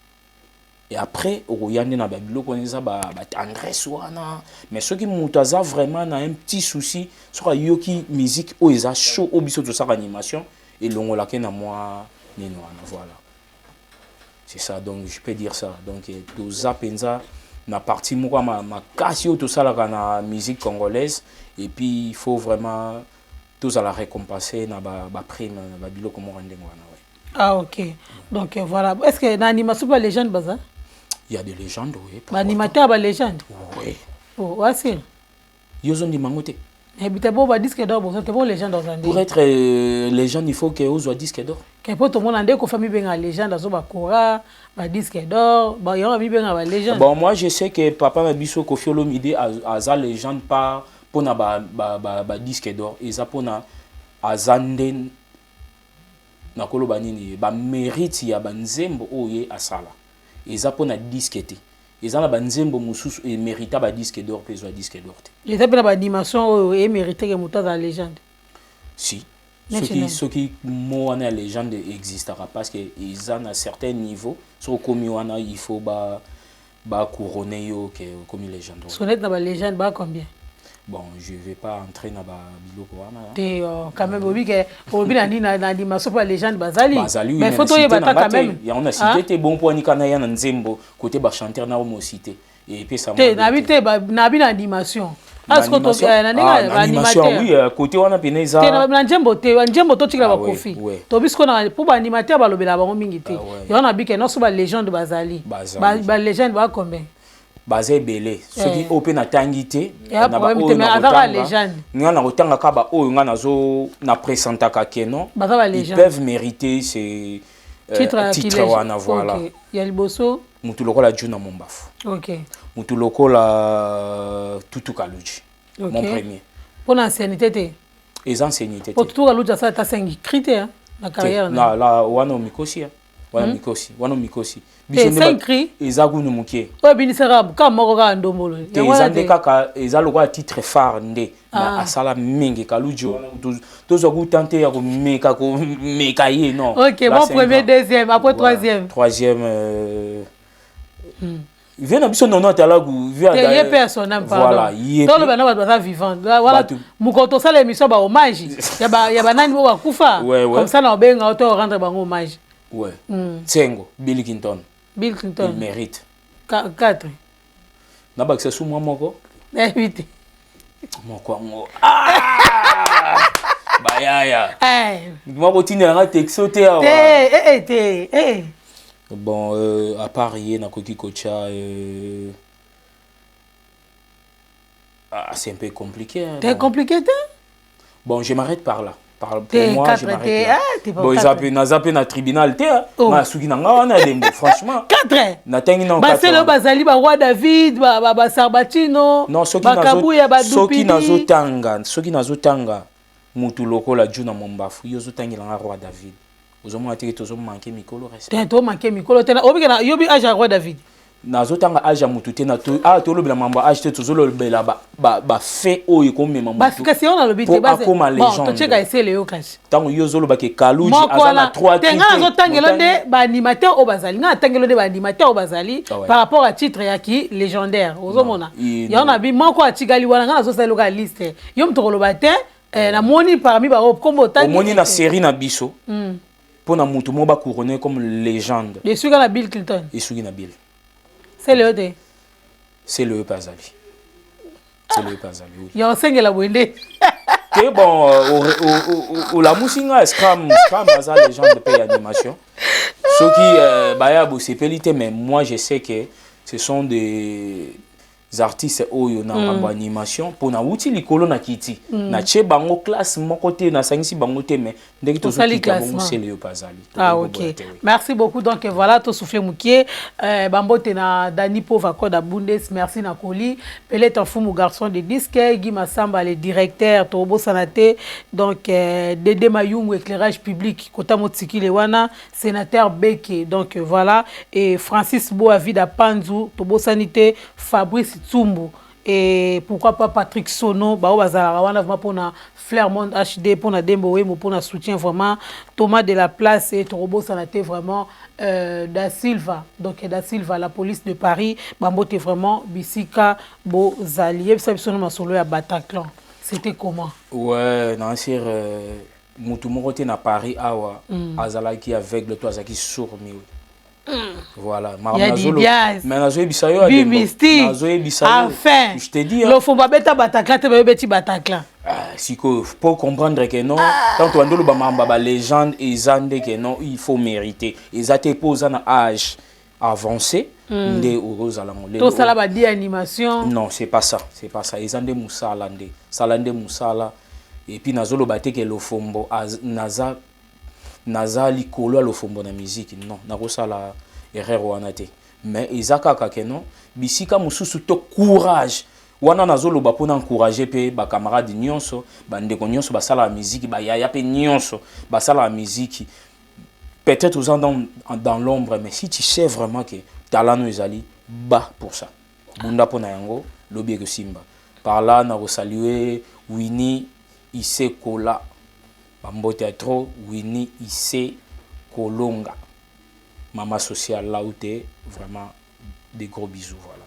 Et après, au yande na babilo connaisa ba tendresse wana. Mais ce qui mutaza vraiment na un petit souci sur yoki musique ou eza show au biso tout ça animation et longola ke na moi. Voilà. C'est ça, donc je peux dire ça. Donc, tout ça, penza, na partie moi ma cassio tout ça la musique congolaise et puis il faut vraiment tout ça la récompenser na ba prime na bilo comme rendre wana. Ah OK. Donc voilà, est-ce que na animation pas légende baza? Il y a des légendes oui. Ba animateur ba légende. Oui. Oh, wasi. Yozo ndi mangote. Disque d'or, pour être légende, il faut que vous soyez disque d'or. Bon, moi je sais que Papa Nabiso Koffi Olomide a légende par pour na disque d'or et ça pour na azanden na kolobanini ba mérite ya banzembo oye asala et ça pour na disque te. Ils ont un nzembo mususu et mérita ba disque d'or peso disque d'or. Les appels ba animation et mérité que muta dans légende. Si. Ce qui mo na légende existera parce que ils ont un certain niveau sur comme wana il faut ba couronner yo que comme légende. Sonnet na ba légende ba combien? Bon, je vais pas entrer dans ba biloko wana. Té quand même obi que obi na animation pas légende bazali. Mais photo ye bata quand même. Il y a cité té bon pour ni kana ya nzembo côté ba chanteur na mo cité et puis ça té na bité na animation. Est-ce que tu na animation oui côté wana peneza. Té na nzembo to tikala ba kofi. To bisko na pour ba animateur ba lobela ba mingi té. Il y a na bi que non so ba légende bazali. Ba légende ba combien? baza belé ceux qui open na tangité na ba oyo na légende ngana kotanga ka ba oyo ngana zo na présenta ka keno ils peuvent mériter ces titre wana voilà ya liboso mutu lokola Juna Mombafu OK mutu lokola Tutu Kaluji mon premier pour l'ancienneté té les anciennetés pour Tutu Kaluji ça ta 5 critères la carrière la wana mikosi wana mikosi biso cri ezagunu mukie o binisera ka moko ka ndombolo ya wana te kaka ezalo kwa titre phare nde na asala mingi Kaluji tozo ku tenter ya ko meka ye non OK bon premier deuxième après troisième vient na biso nono talagu vient da ye personnel voilà tolo bana ba vivant voilà mukoto sala émission ba hommage ya ba nani bo bakufa comme ça na obenga auto rendre ba hommage ouais Tsengo Bill Clinton il mérite 4 na bakse sou moi moko 8 moko ngo bayaya moko tinela nga texto te awa bon à part hier na koki kocha c'est un peu compliqué c'est compliqué bon je m'arrête par là pour moi je m'arrête là bon ils appellent na tribunal ma suki na nga wana dembo franchement 4 na tengi na ba c'est le bazali ba roi David ba Sarbatino soki nazotanga mutu lokola Juna Mombafu yozo tangila nga roi David ozomona te tozo manquer mikolo respect to manquer mikolo tena obikana yobi age roi David nazotanga age mutu te na to lobela mamba age te tozo lobela ba fait oyo ko mema mutu parce que si on a lobi te base bon to cheka essayer le yokashi tango yozo loba ke Kaluji azana 3 titres tenga nazotangelo nde ba animateur o bazali nga tangelo nde ba animateur o bazali par rapport à titre ya ki légendaire ozomona ya on a bi moko atigali wana nga nazosala loka liste yo mtoko loba te na moni parmi ba kombo tangi moni na série na biso pour na mutu mo ba couronné comme légende de suka na Bill Clinton et suki na Bill c'est le Pazali oui ya osengela bwende que bon au la musinga scram baza légende de animation ceux qui baya bo sepelité mais moi je sais que ce sont des artistes oyo na rambo animation pour na uti likolo na kiti na che bango classe moko te na sangisi bango te mais ndeki to zokika bango c'est le Pazali OK merci beaucoup donc voilà to souffler mukie bambote na Dani Pova Koda Bundes merci na Koli Pelé Fumu garçon de disque Guy Massamba le directeur Tobo Sanate donc Dédé Mayungu éclairage public Kota Motsiki Lewana sénateur Beke donc voilà et Francis Boavida Panzu Tobo Sanité Fabrice Tsumbu et pourquoi pas Patrick Sono ba bazala wana vraiment pour na Flairmont HD pour na Dembo Wemo pour na soutien vraiment Thomas de la place et Torobo Sanate vraiment da Silva donc da Silva la police de Paris bambote vraiment bisika bozali ça biso na solo ya Bataclan c'était comment ouais non c'est mutu moko te na Paris awa azala qui aveugle toi azaki sourd mais voilà mais nazo bisayo enfin je te dis le faut pas beta Bataclan te ba beti Bataclan siko pour comprendre que non tant on ndolo ba mamba ba légende ezande que non il faut mériter ezate posa na âge avancé nde orozala ngole to sala ba di animation non c'est pas ça ezande musala nde salande musala et puis nazolo bate que le fombo naza likolo lo fombo na musique non nakosala erreur wana te mais ezakaka ke non bisika mususu to courage wana nazoloba pona encourager pe ba camarades nyonso bandeko nyonso basala la musique ba yaya pe nyonso basala la musique peut-être aux dans l'ombre mais si tu sais vraiment que talent ezali bas pour ça bunda pona yango lobi ke simba par là na saluer Winnie Isse Kola Bambote trop Winnie Isse Kolonga Mama sociale là où t'es vraiment des gros bisous voilà.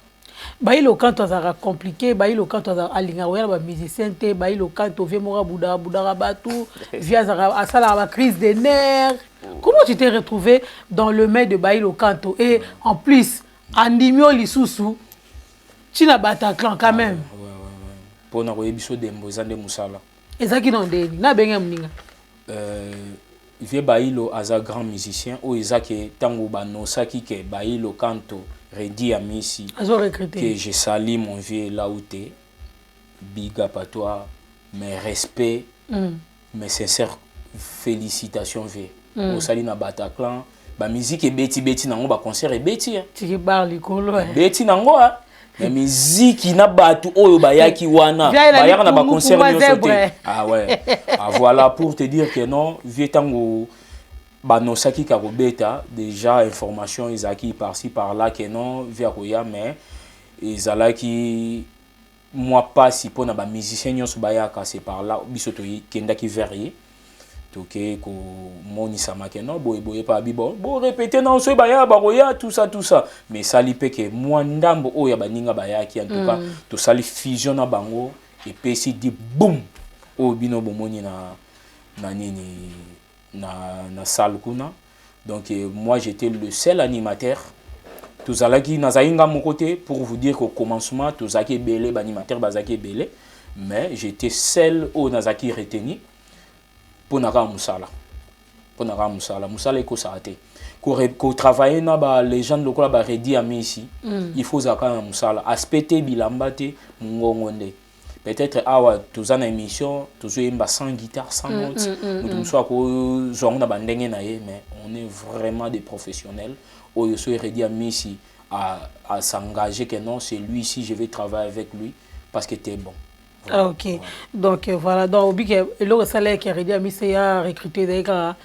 Bailo quand on a compliqué, bailo quand on a alinga ouais ba musicien te, bailo quand on vient mora bouda batu, via à ça la crise des nerfs. Comment tu t'es retrouvé dans le mail de bailo canto et en plus Andimio Lisusu, tu n'as Bataclan quand même. Ouais. Pour na koyebiso dembo zande musala. Ezaki non deni na benga mninga. Vie bailo aza grand musicien o ezaki tango ba nosaki ke bailo canto Reddy Amissi, que je salue mon vieux là où t'es. Big up à toi, mes respects, mes sincères félicitations. Au salut na Bataclan, ba musique et beti nango ba concert et beti. Tu parles likolo. Beti nango a. La musique na batu oyo bayaki wana. Bayaka na ba concert sauté. Ah ouais. Ah voilà pour te dire que non, vieux tango banosaki karobeta déjà information izaki par-ci par-là que non via koya mais izalaki moi pas si pour na ba musicien nyonso bayaka c'est par là biso to kendaki verrier toke ko monisa makeno boye pa bibo bo répéter non so baya ba koya tout ça mais sali pe que moi ndambo oya baninga bayaki en tout cas to sali fusion na bango et puis si dit boum o bino bomoni na nini na salle kuna. Donc moi j'étais le seul animateur. Tous alaki nazainga mon côté pour vous dire qu'au commencement tous aki belé animateur bazaki belé mais j'étais seul au nazaki retenu pour naka musala. Pour naka musala eko saate. Ko travailler na ba légende lokola ba Reddy Amissi. Il faut zaka na musala aspecter bilambate ngongonde. Peut-être awa tous en émission tous yemba sans guitare sans notes nous soit ko zongo na bandenge na ye mais on est vraiment des professionnels. Oyo so Reddy Amissi à s'engager que non c'est lui ici je vais travailler avec lui parce que t'es bon. Voilà. Ah, ok. Voilà. Donc voilà donc au bique le salaire que Reddy Amissi a recruté d'ailleurs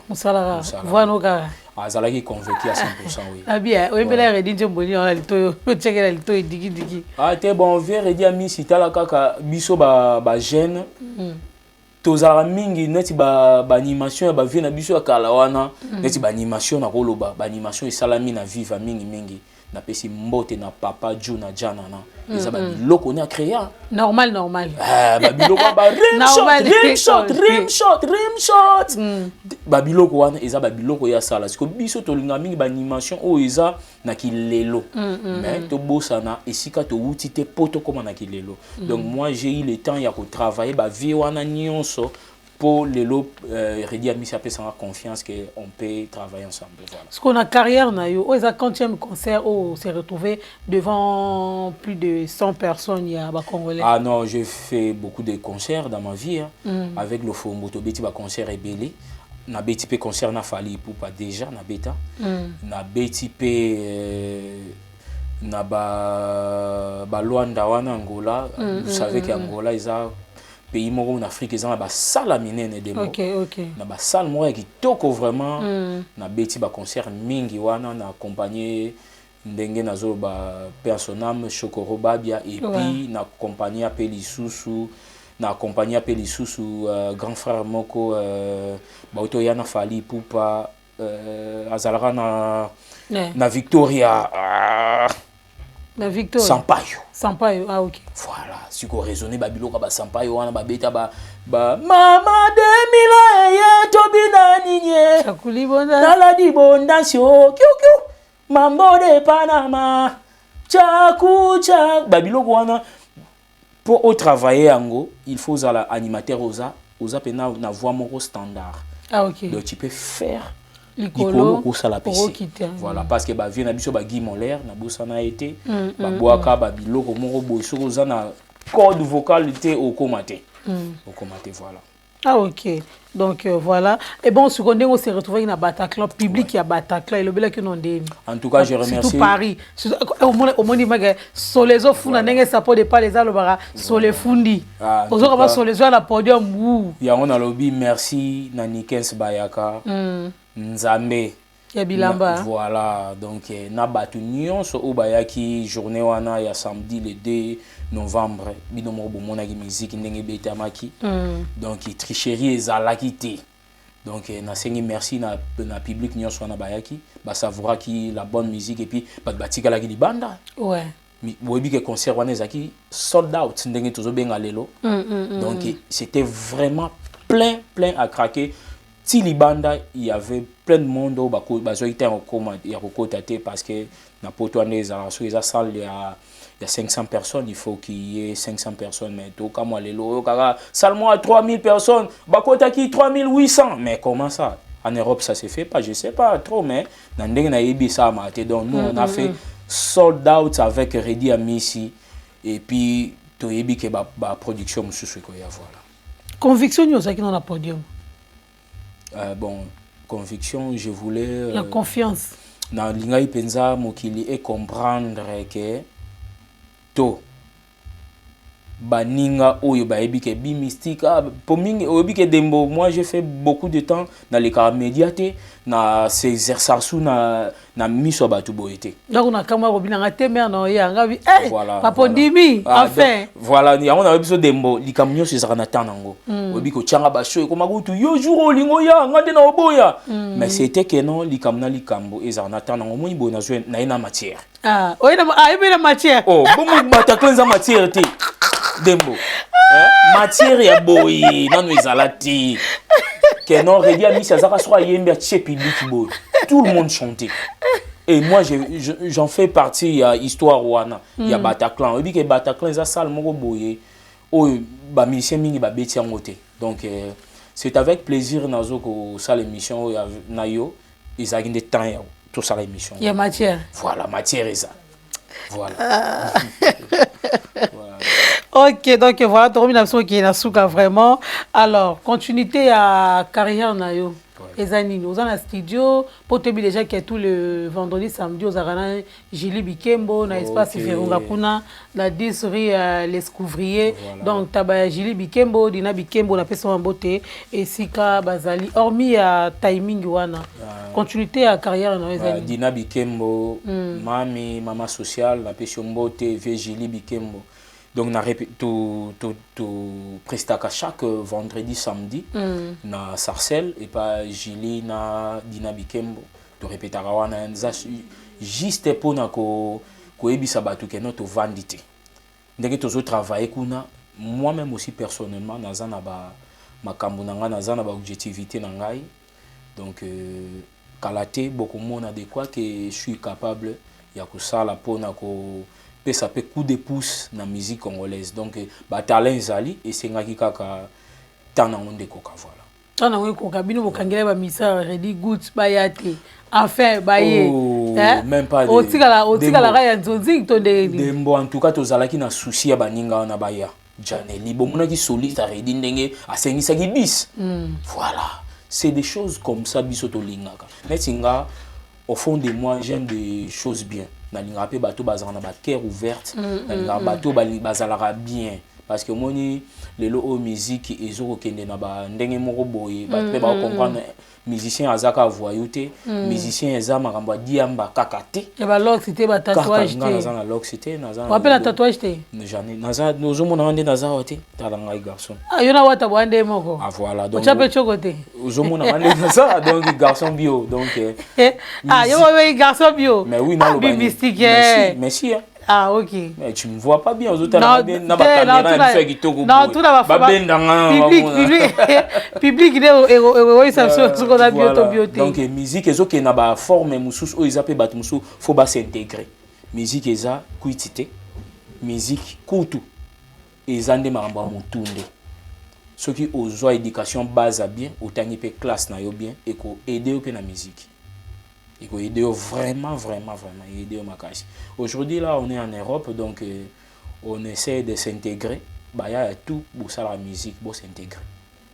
Musala. Voilà nos gars. Azalaki convaincu à 100% oui. Ah bien, oui mais là Reddy Njemboni on a le to checker le to digi. Ah t'es bon vieux Reddy Amissi tala kaka biso ba jeune. Tozara mingi neti ba animation ba vie na biso ya kala wana neti ba animation na koloba ba animation esalami na viva mingi na pesi mbote na papa Ju na jana na eza ba biloko na créer normal ba biloko ba rim shot ba biloko wana eza ba biloko ya sala siko biso tolinga mingi ba animation o eza na kilelo mais to bosana esika to wuti te poto koma na kilelo. Donc moi j'ai eu le temps ya ko travailler ba vie wana nyonso pour les lots Reddy Amissi a sans confiance qu'on peut travailler ensemble. Voilà. Ce qu'on a carrière, on a quand un concert où on s'est retrouvé devant plus de 100 personnes il y a Congolais. Ah non, j'ai fait beaucoup de concerts dans ma vie avec le Fomoto Beti ba concert ébélé. Na Beti pe concert na Fali Ipupa déjà na beta. Na Beti pe na ba Luanda wana Angola. Vous savez qu'Angola ils a pays moko en Afrique ils ont ba salle minene demo. OK. Na ba salle moko qui toko vraiment na beti ba concert mingi wana na accompagné ndenge nazo ba personnam Chokoro Babia et puis na accompagné appelé Lisusu na accompagné appelé Lisusu grand frère moko ba auto yana Fali Ipupa azalaka na Victoria la Victoria. Sampaio, ah ok. Voilà, si vous raisonnez babiloko ba Sampaio wana ba beta ba mama 2000 ye tobina ninye. Chakuli bonda. Tala di bonda sio kiu mambo de Panama. Chakucha babiloko wana pour travailler ango, il faut à animateur oza pena na voix moko standard. Ah ok. Donc tu peux faire Licolo pour ça la PC. Voilà parce que ba vie na biso ba Guy Moller na bossa na été ba boaka ba biloko moko boso za na code vocal était au comité. Au comité voilà. Ah ok. Donc voilà. Et bon ce qu'on on s'est retrouvé dans Bataclan public ya Bataclan et le bel que non ndé. En tout cas je remercie tout Paris. Au moins maga solezo funa ndenge support de pas les alobara sole fundi. Ozo ka solezo la podium ou. Ya on a lobby merci na Nikens Bayaka. Nzambe ya bilamba voilà donc na batu nyonso o bayaki journée wana ya samedi le 2 novembre bino mo bomona ki musique ndenge betamaki donc tricherie ezalaki te donc na sengi merci na public nyonso wana bayaki ba savoura ki la bonne musique et puis ba batika la ki libanda ouais boyebi ke concert wana ezaki sold out ndenge tozo benga lelo donc c'était vraiment plein à craquer. Si Libanda, il y avait plein de monde au parce que na il y a 500 personnes, il faut qu'il y ait 500 personnes. Mais tout comme moi, les lots, seulement 3000 personnes, Bakota qui 3800. Mais comment ça? En Europe, ça se fait pas, je sais pas trop, mais dans le ça a donc nous, on a fait sold out avec Redi Amissi et puis toyebi que ba production mususu ko ya voilà. Conviction nous ça qui dans la podium. Bon, conviction, je voulais la confiance. Na lingai penza mokili et comprendre que to baninga oyo bayebi ke bi mystique pour mingi oyebi ke dembo. Moi j'ai fait beaucoup de temps dans les cas médiatés na ces exercices na miso batu boyete donc on a kama robina ngate mer na ya ngabi voilà, papa ndimi enfin voilà ni on a besoin dembo likamnyo ces na tanango oyebi ko changa ba show ko magutu yo jour olingo ya ngande na oboya mais c'était que non likamna likambo ezana tanango mo ibo na zo na ina matière oyena na matière bomo Bataclan za matière te dembo matière ya boy nanu ezalati que non Redi Amissi azaka soit yembe tche public boy tout le monde chantait et moi j'en fais partie ya histoire wana ya Bataclan obi ke Bataclan za salle moko boye o ba musicien mingi ba beti ngote donc c'est avec plaisir nazo ko sala émission ya nayo ezaki de temps ya tout ça l'émission ya matière voilà matière eza voilà. Voilà. Ok, donc voilà, termination qui est la souka vraiment. Alors, continuité à carrière nayo. Ezanini, aux en studio, pour te dire déjà que tout le vendredi, samedi, aux arana, Julie Bikembo, na espace Virunga Kuna, la 10 rue Les Couvriers. Donc, taba Julie Bikembo, Dina Bikembo, la personne en beauté, et Sika Bazali, hormis à timing wana. Continuité à carrière nayo. Dina Bikembo, mami, maman sociale, la personne en beauté, Julie Bikembo. Donc, on prestaka chaque vendredi, samedi, na Sarcelles, et pas Julie, na Dina Bikembo. To répétera wana juste pour na ko ebisa batu ke notre vandité. Ndenge tozo travailler kuna, moi-même aussi personnellement, naza na ba makambo nanga naza na ba objectivité na ngai. Donc kalate beaucoup monde adéquat que je suis capable ya ko sala pour na ko ça peut coup de pouce dans la musique congolaise. Donc, talent zali et c'est ngaki kaka tana onde koka voilà. Tana onde koka bino bokangela ba misa ready good bayate. Enfin baye. Même pas de. Otikala raya nzonzi tonde. Dembo en tout cas tozalaki na souci ya baninga na baya. Janeli bomona ki soliste ready ndenge asengisa ki bis. Voilà. C'est des choses comme ça biso to lingaka. Netinga au fond de moi j'aime des choses bien. Na linga pe bato bazana ba cœur ouverte na linga bato bazalaka bien parce que moni lelo o musique ezoko kende na ba ndenge moko boye bato pe ba comprendre musicien azaka voyouté musicien eza makambo diamba kakate et ba loxité ba tatouage te na loxité naza on appelle la tatouage te jamais naza nozo mona ndé naza oté talanga garçon yona wata bwande moko voilà donc chape chokote ozo mona ndé naza donc garçon bio donc yo ouais garçon bio mais oui na lo mystique merci ok. Mais tu me vois pas bien aux autres là na ba caméra fait kitoko non tout là ba bendanga public il ça ce qu'on a bioté donc musique ezo ke na ba forme mususu o izape bat mususu faut ba s'intégrer musique eza kuitité musique kutu ezande maramba mutunde ceux qui ozo éducation base bien otangi pe classe na yo bien et ko aider au pe na musique. Il faut aider vraiment aider au Makashi. Aujourd'hui là on est en Europe donc on essaie de s'intégrer. Bah y a tout pour ça la musique pour s'intégrer.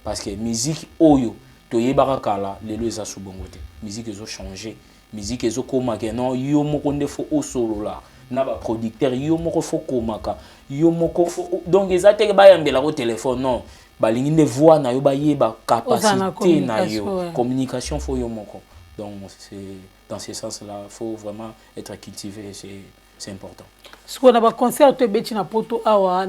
Parce que musique oyo to yebaka kala lelo eza subongote. Musique ezo changer. Musique ezo komaka non yo moko ndefo o solo là. Na ba producteur yo moko fo komaka. Yo moko fo donc ezate ba yambela ko téléphone non. Ba lingi de voix na yo ba yeba capacité na yo. Communication fo yo moko. Donc c'est dans ce sens-là, il faut vraiment être cultivé, c'est important. Ce qu'on a un concert, tu es na poto awa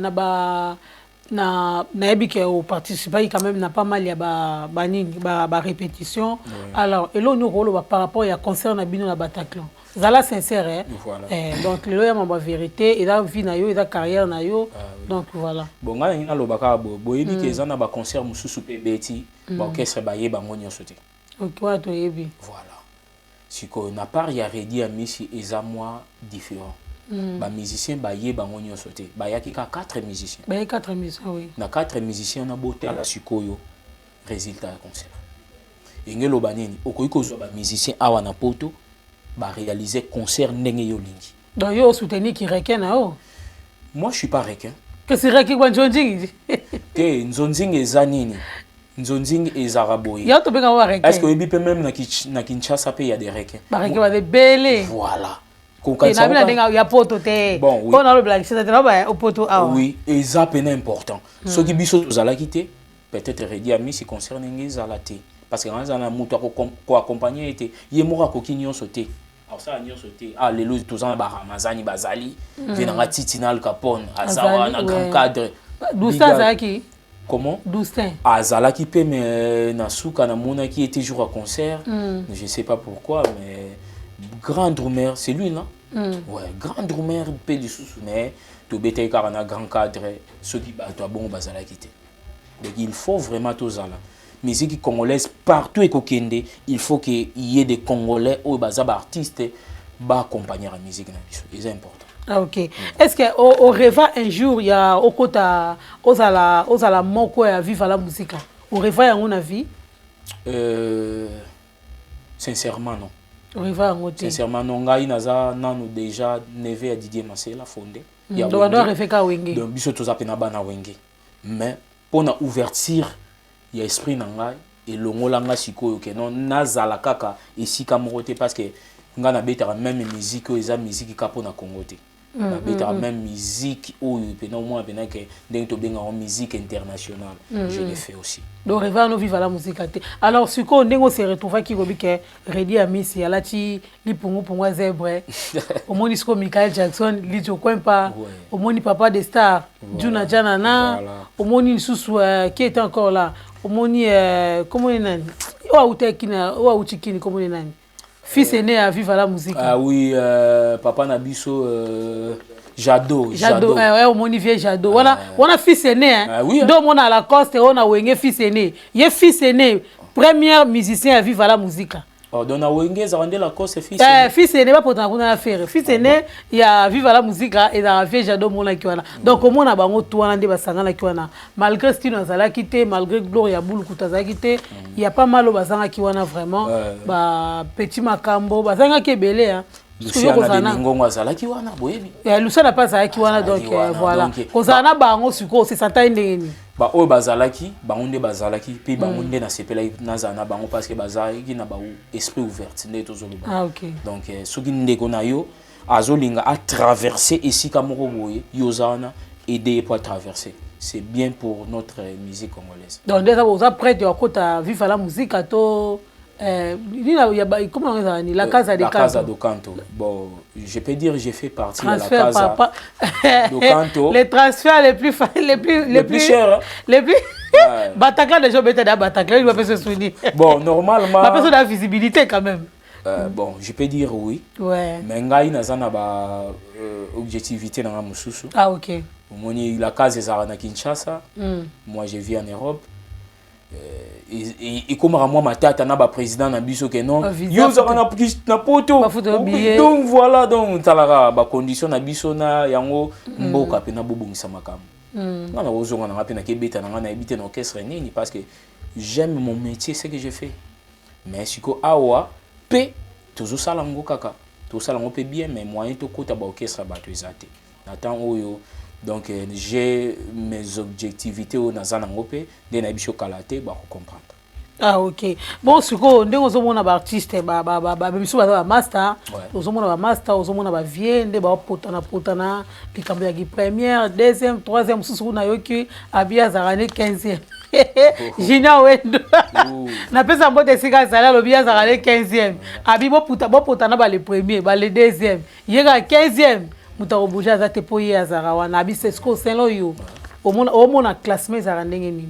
na ebike au participer quand même n'a pas mal ya ba répétition. Alors et là nous rôle par rapport à concert na bino na Bataclan. Zala sincère hein. Voilà. Donc le ya ma vérité et la vie na yo et la carrière na yo. Donc voilà. Bon nga ngina lobaka bo ebike za na ba concert mususu pe beti ba orchestre ba yeba ngonyo sote. OK wa to yebi. Voilà. Si qu'on n'a pas Redi Amissi et à moi différent. Ba musicien ba yé bango nyonso te. Ba yaki ka 4 musiciens. Ba yaki 4 musiciens oui. Na 4 musiciens na boté la sikoyo résultat du concert. Engelo banini okoyi kozwa ba musicien awa na poto ba réaliser concert ndenge yo lingi. Donc yo soutenir qui requin na o. Moi je suis pas requin. Que c'est requin kwa Nzonzing. Que Nzonzing ezanini. Nzonzing ezaraboye. Ya to benga wa requin. Est-ce que obi peut même na Kinshasa il y a des requins? Ba requin ba de belé. Voilà. Et na bina denga ya poto te. Bon oui. On a le blague c'est na ba au poto a. Oui, et ça c'est important. Ce qui biso tozala kité peut-être redi ami si concerne ngezala te parce que quand on a muto ko accompagner était yemora ko kinyo sauté. Alors ça a sauté. Ah les lois tous en ba Ramazani bazali venanga titinal Capone azawa na grand cadre. Doustin Zaki. Comment? Doustin. Azala qui peut mais na souka na mona qui était jour à concert. Je sais pas pourquoi mais grand drummer c'est lui là. Ouais, grand drummer pe du sousouné to bete karana grand cadre ceux qui ba to bon bazala quitté. Donc il faut vraiment tout ça là. Musique congolaise partout et kokende, il faut qu'il y ait des Congolais ou des artistes ba accompagner la musique na biso. C'est important. Ah ok. Est-ce que au rêve un jour il y a au côté aux moko ya vivre la musique. Au rêve ya on a vie? Sincèrement non. Au rêve en côté. Sincèrement non, ngai naza nanu déjà neve à Didier Massela fondé. Donc on doit rêver ka wenge. Donc biso to zapena bana wenge. Mais pour na ouverture il y a esprit nanga et longola nga sikoyo ke non nazala kaka esika morote parce que nga na betara même musique o eza musique kapo na Congo te na betara même musique o pena moi pena ke ndenge to benga en musique internationale je l'ai fait aussi donc rêver no vivre la musique te alors siko ndenge se retrouver ki gobi ke Redi Amisi alati lipungu pungwa zèbre au moni siko Michael Jackson li Jokwempa au moni Papa des Stars Juna Janana au moni Susu qui était encore là au moni comment il nani wa utekina wa uchikini comment il nani fils aîné à vivre la musique. Ah oui papa Nabiso Jado au moni vieux Jado on a fils aîné hein donc on a la coste on a wenge fils aîné il fils aîné premier musicien à vivre la musique. Oh donc na wenge za rendre la coste fils aîné fils aîné pas pourtant on a faire fils aîné il y a vivre la musique et la vieux Jado mona ki wana donc on a bango to wana nde basangana ki wana malgré style nazala quitté malgré gloria boule kutaza quitté il y a pas mal bazanga ki wana vraiment ba petit makambo bazanga ki belé hein Luciana de Ngongo azala ki wana boyebi Luciana pas za ki wana donc voilà kozana bango siko c'est santa ndengeni ba o bazalaki bango nde bazalaki puis bango nde na sepela na zana bango parce que bazalaki na ba esprit ouvert nde tozoloba ah OK donc soki ndeko na yo azolinga à traverser ici kamoko boye yozana aider pour traverser c'est bien pour notre musique congolaise donc déjà vous êtes prêt à côté vivre la musique à to comment on dit la casa de canto bon je peux dire j'ai fait partie de la casa de canto les transferts les plus chers les plus Bataclan les gens bêtes à Bataclan il va pas se souvenir bon normalement pas besoin de la visibilité quand même bon je peux dire oui ouais mais ngai nazana ba objectivité na mususu ah OK moni la casa est à Kinshasa moi je vis en Europe et comme à moi ma tata na ba président na biso que non yo za na poto donc voilà donc talara ba condition na biso na yango mboka pe na bobongisa makambo na na ozonga na pe na kebeta na na ebite na orchestre nini parce que j'aime mon métier ce que je fais mais siko awa pe toujours sala ngo kaka to sala ngo pe bien mais moyen to kota ba orchestre ba to ezate na temps oyo. Donc j'ai mes objectivités au nazana ngopé de na biso kalaté ba comprendre. Ah OK. Bon siko ndenge ozomona ba artiste ba biso ba master, ozomona ba master, ozomona ba vie nde ba potana likambo ya première, deuxième, troisième susu na yoki abia zarane 15e. Jina wendo. Na pesa mbote sika sala lobia zarane 15e. Abi bo potana ba le premier, ba le deuxième. Yega 15e. Muta obuja za te poye azara wana abi sesko selo yo omona classement za ndenge ni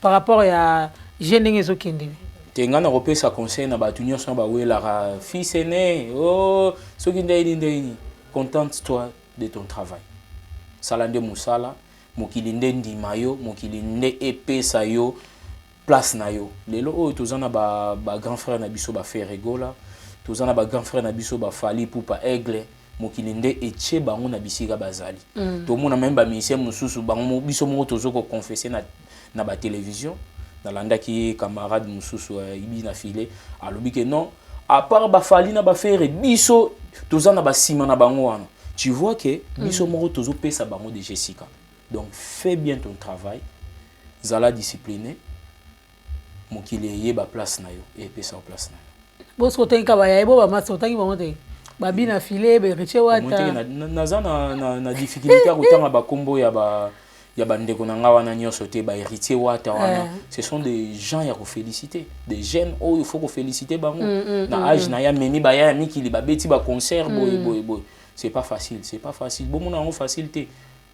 par rapport ya jeune ngezo kende tenga na repesa conseil na batu nyonso ba wela fils aîné oh soki ndeni contente toi de ton travail salande musala mokili nde ndima yo mokili nde epesa yo place na yo lelo o tozana ba grand frère na biso ba fait rigola tozana ba grand frère na biso ba fali poupa aigle mokili nde etie bango na bisika bazali to mona même ba musicien mususu bango biso moko tozoko confesser na ba télévision na landaki camarade mususu ibi na filé alobi que non à part ba fali na ba faire biso tozana ba sima na bango wana tu vois que biso moko tozo pesa bango de Jessica. Donc fais bien ton travail, zala discipliné, mokili yeba place na yo et pesa place na yo. Boss ko tenka ba ya bo ba maso tangi ba ngote. Babi na filet be riche wata. Naza na difficulté à kutanga ba kombo ya ba ndeko na nga wana nyonso te ba héritier wata wana. Ce sont des gens ya ko féliciter, des jeunes oh il faut ko féliciter bango. Na âge na ya memi ba ya mikili ba beti ba concert boy. C'est pas facile, c'est pas facile. Bon mon facilité.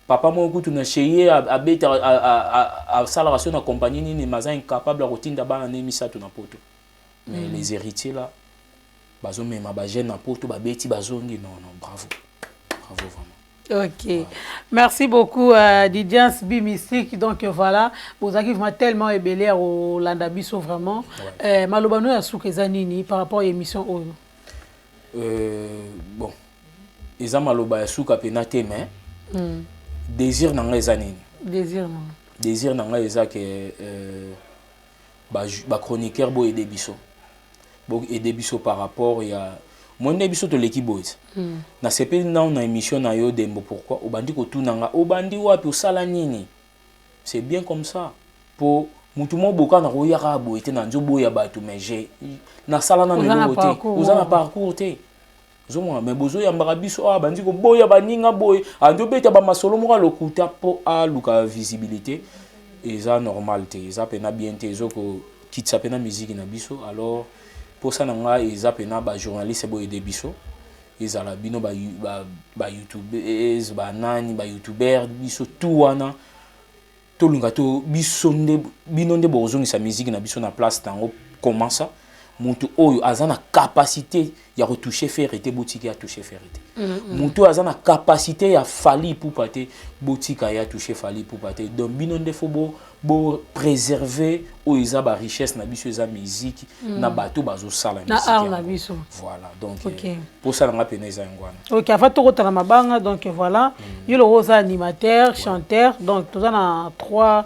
Papa moi kutu na cheye a beta a salation na compagnie ni maza incapable à rotinda ba na nemisa tu na poto. Mais les héritiers là bazo mema ba jeune na poto ba beti bazongi non bravo. Bravo vraiment. OK. Voilà. Merci beaucoup Didiance Bimistik. Donc voilà, vous avez vraiment tellement ébélé au Landabiso vraiment. Malobano ya soukeza nini par rapport à l'émission Oyo. Bon. Eza maloba ya souka penate mais désir nanga eza nini? Désir nanga eza que ba chroniqueur bo aider biso. Bo aider biso par rapport ya monde biso to l'équipe boys. Na sepe na émission na yo dembo pourquoi obandi ko tunanga obandi wapi osala nini? C'est bien comme ça. Pour mutu mo boka na royaka bo ete na nzobo ya bato mais j'ai na sala na lelo te. Ozana parcours te. Mais bozo ya mbarabiso bandi ko boya baninga boy ando beta ba masolo mo lokuta po a luka visibilité eza normal te eza pena bien te ezoko kitsa pena musique na biso alors pour ça nga eza pena ba journaliste boy de biso ezala bino ba youtubeurs ba nani ba youtubeur biso tout wana to lunga to biso nde bino nde bozongi sa musique na biso na place tango comment ça Muntu oyo azana capacité ya retoucher faire été boutique ya toucher faire été. Muntu azana capacité ya fali pour pater boutique ya toucher fali pour pater. Donc bino ndefo bo préserver o isa ba richesse na biso eza musique na bato bazo sala musique. Na art na biso. Voilà donc pour ça nga peneza ngwana. OK, avant to kotala mabanga donc voilà, yo le rose animateur, chanteur donc tout ça na trois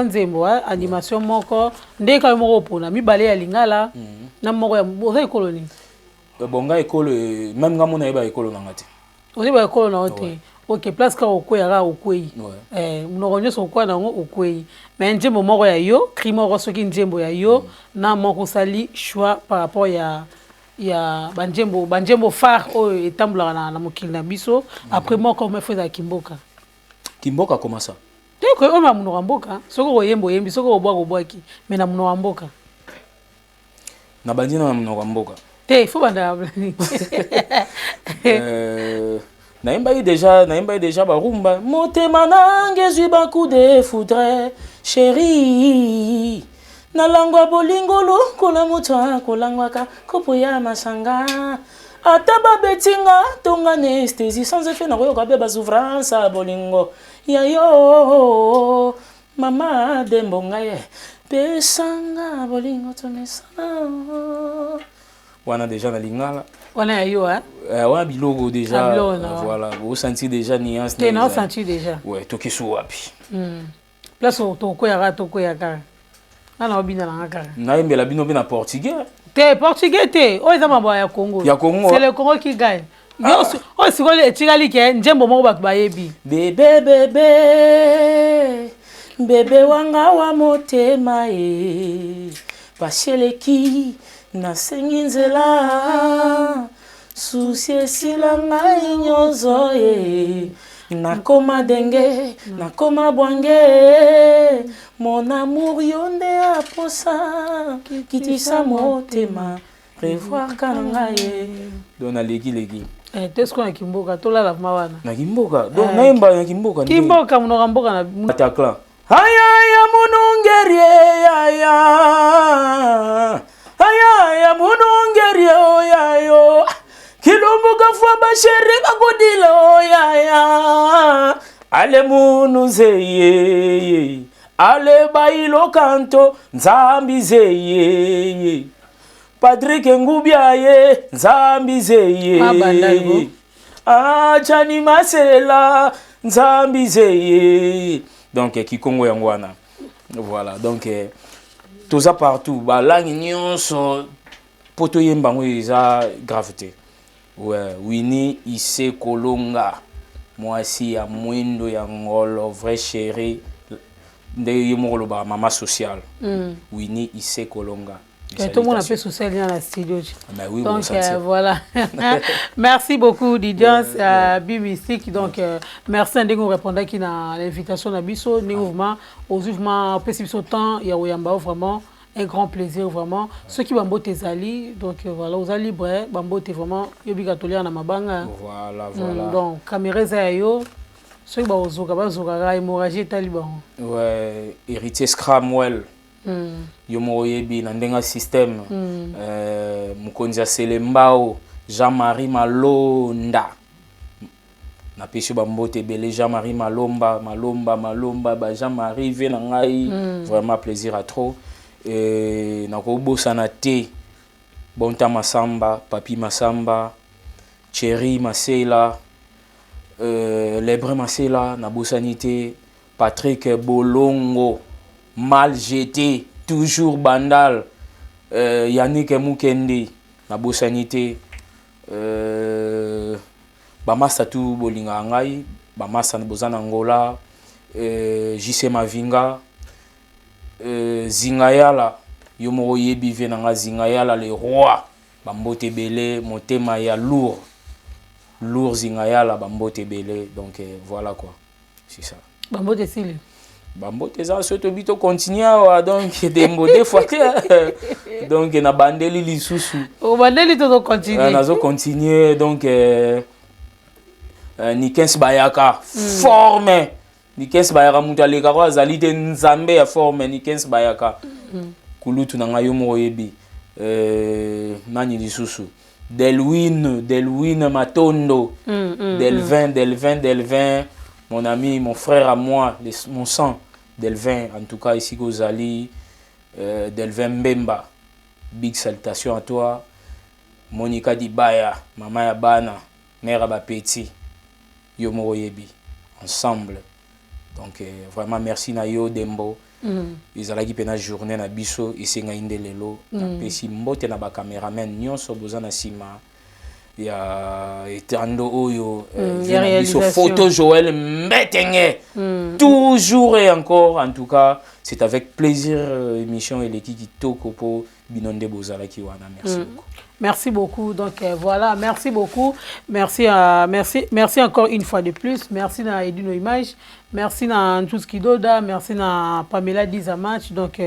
nzembo animation moko ndeka moko pona mibale ya lingala na moko ya boza ekolo ni bonga ekolo même nga mona eba ekolo na ngati oni ba ekolo na ote OK place ka okoya ga okwei mnoko nyoso okwa na ngo okwei mais nzembo moko ya yo crime ro soki nzembo ya yo na moko sali choix par rapport ya banjembo phare o etambula na mokili na biso après moko me feza kimboka comment ça? Teko on mamuno wamboka soko oyembo yembi soko obwaki mais na muno wamboka na bandina na muno wamboka te fo banda naimba déjà ba rumba motema nange zwi baku de foudre chérie na langwa bolingolo kona mutwa kolangwaka kopo ya masanga ataba betinga tonga anesthésie sans effet na koyoka be ba souffrance bolingo Yayo, mama dembonga ye, pesanga bolingo tonesana. Wana déjà na lingala. Wana yayo wana bilogo déjà. Voilà, vous sentez déjà nuance. T'es non senti déjà. Ouais, toki so wapi. Place toko ya ka. Ana obina na ka. Na imbela bino bina portugais. Te portugais te, o eza mabo ya Congo. Ya Congo. C'est le Congo qui gagne. Yo o sikole etikali ke njembo moko bato bayebi bebe bebe wanga wa motema pasheleki na sengi nzela susi esila ngai nyonso nakoma denge nakoma bwange mon amour yo nde aposa kitisa motema revoir kananga dona leki Qu'est-ce qu'on a Kimboka? Tola la mawana. Na Kimboka. Donc naimba na Kimboka. Kimboka mnoka mboka na Bataclan. Aya munungerie aya. Aya munungerie oyayo. Kilomboka fwa basheri kakodilo yaya. Ale munuzeye. Ale bailo kanto nzambi zeye. Patrick Ngubiaye Nzambizeye Achani Masela Nzambizeye donc Kikongo yangwana voilà donc tout ça partout ba langue nyonso poto yemba ngo eza gravité Ouais, Winnie Issé Kolonga. Moi aussi, à Mwindo, ya Ngolo, vrai chéri. Ndeye Mokoloba, maman sociale. Winnie Issé Kolonga. Tout le monde a fait social dans la studio. Mais oui, donc voilà. Merci beaucoup Didians Bimistik. Donc merci à vous répondre qui à l'invitation à Bisso. Nous mouvement aux mouvements au temps il y a vraiment un grand plaisir vraiment. Ceux qui bambo tezali donc voilà aux libres bambo te vraiment yobi gatolia na mabanga. Voilà. Donc caméra za yo ceux qui bazoka hémorragie taliban. Ouais, héritier Scramwell. Yomo yebi na ndenga système mukonzi ya Selembao Jean-Marie Malonda na pesi bambote belé Jean-Marie Malomba ba Jean-Marie ve na ngai vraiment plaisir à trop et na ko bosana te Bonta Masamba Papi Masamba Thierry Masela Lebre Masela na bosanité Patrick Bolongo mal jeté, toujours bandal. Yannick Moukende, na bosanité. Bamasa tout bolinga ngai, bamasa bozana Angola, JC Mavinga, Zingayala, yomo yebi venanga Zingayala le roi, bambote belé, motema ya lourd Zingayala, bambote belé, donc voilà quoi, c'est ça. Bambote sili. Bambo teza soto bito continue donc des fois donc na bandeli lisusu o bandeli to continuer nazo continuer donc Nikens Bayaka forme Nikens Bayaka mutu aleka kwa azali te nzambe ya forme Nikens Bayaka kulutu na ngayo mo yebi nani lisusu Delwin Matondo Delvin mon ami, mon frère à moi, mon sang, Delvin, en tout cas ici Gozali, Delvin Mbemba, big salutation à toi, Monica Dibaya, Maman Yabana, Mère Abapeti, Yomo Yebi, ensemble. Donc vraiment merci na yo Dembo. Ils allaient pena journée na biso ici ngainde lelo, na pesi mbote na ba cameraman nyonso bozana sima. Il y a Etando Oyo, photo Joël Mbetenge, toujours et encore, en tout cas, c'est avec plaisir, émission et l'équipe qui toko pour Binonde Bozala Kiwana. Merci beaucoup. Merci beaucoup. Donc voilà, merci beaucoup. Merci encore une fois de plus. Merci à Edino Image. Merci à tout ce qui doda. Merci à Pamela Dizamatch. Donc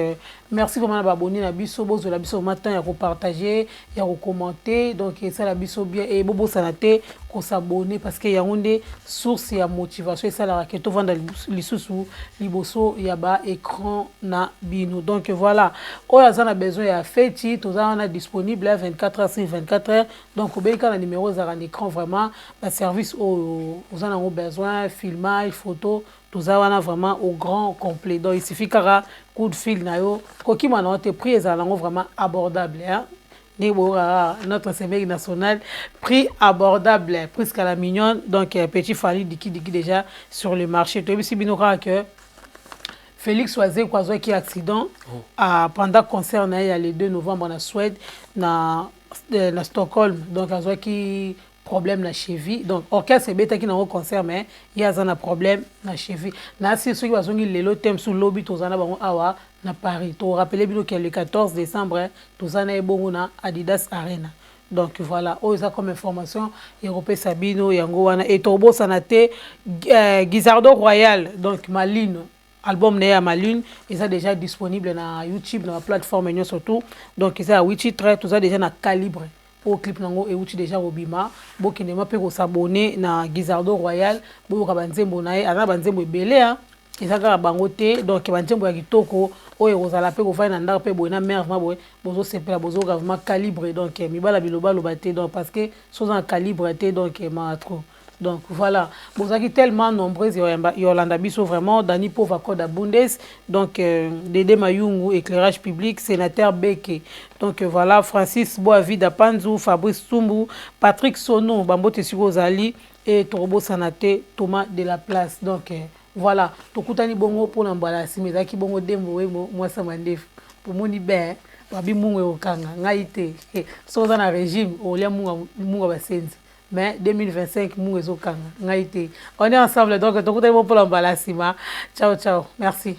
merci vraiment à abonner à Bisso. Bozo la Bisso matin, il y a partager, il y a commenter. Donc ça la Bisso bien et Bobo Sanate qu'on s'abonne parce qu'il y a une source et motivation. Et ça la raquette au vendre les sous liboso il y a bas écran na bino. Donc voilà. On a besoin de fait. Tout ça on a disponible 24 sur 24 heures. Donc, au béka, le numéro est en écran vraiment. Le service aux en avons besoin, filmage, photo, tout ça, on a vraiment au grand complet. Donc, il suffit qu'un coup de fil, qui m'a noté prix, ils sont vraiment abordables. Notre séminaire national, prix abordable, presque à la mignonne. Donc, petit Fali Diki déjà sur le marché. Tu as vu si bien que Félix Oazé qui a accident pendant le concert le 2 novembre en Suède, na Stockholm. Donc, qui problème na cheville. Donc, orchestre c'est bête qui n'a pas concert, mais il y a un problème na cheville. Na si ceux qui sont le thème sous lobby, tous en avons awa na Paris. Tu rappelez bien que le 14 décembre, tous en avons na Adidas Arena. Donc voilà, ça comme information, Europé Sabino, Yangowana et Tobo Sanate, Guizardo Royal, donc Maline. Album Néa Malune, ils sont déjà disponible na YouTube, na plateforme surtout. Donc ils sont à 8 titres, tout ça déjà na calibre. Pour clip nango et outil déjà Obima, bo qui ne m'a pas s'abonner na Guizardo Royal, bo ka banzembo na ana banzembo belé hein. Ils sont à bangote, donc banzembo ya kitoko, o ezala pe ko fa na ndar pe bo na mère ma bo bozo sepela bozo vraiment calibre donc mi bala biloba lobate donc parce que sont en calibre donc ma trop. Donc voilà, vous avez tellement nombreux, Yolanda Bisso vraiment, Dani Povako Bundes, donc Dédé Mayungu, éclairage public, sénateur Beke. Donc voilà, Francis Boavida Panzou, Fabrice Tsumbu, Patrick Sono, Bambo Tessiko Zali et Torbo Sanate, Thomas de la Place. Donc voilà, Tokutani Bongo pour l'emballage, mais qui Bongo Dembo, moi ça m'a dit, pour mon ibé. babi mungu okanga ngai te so dans un régime olia mungu basenzi mais 2025 mungu ezokanga ngai te on est ensemble donc tokutani pour l'embalasima ciao ciao merci.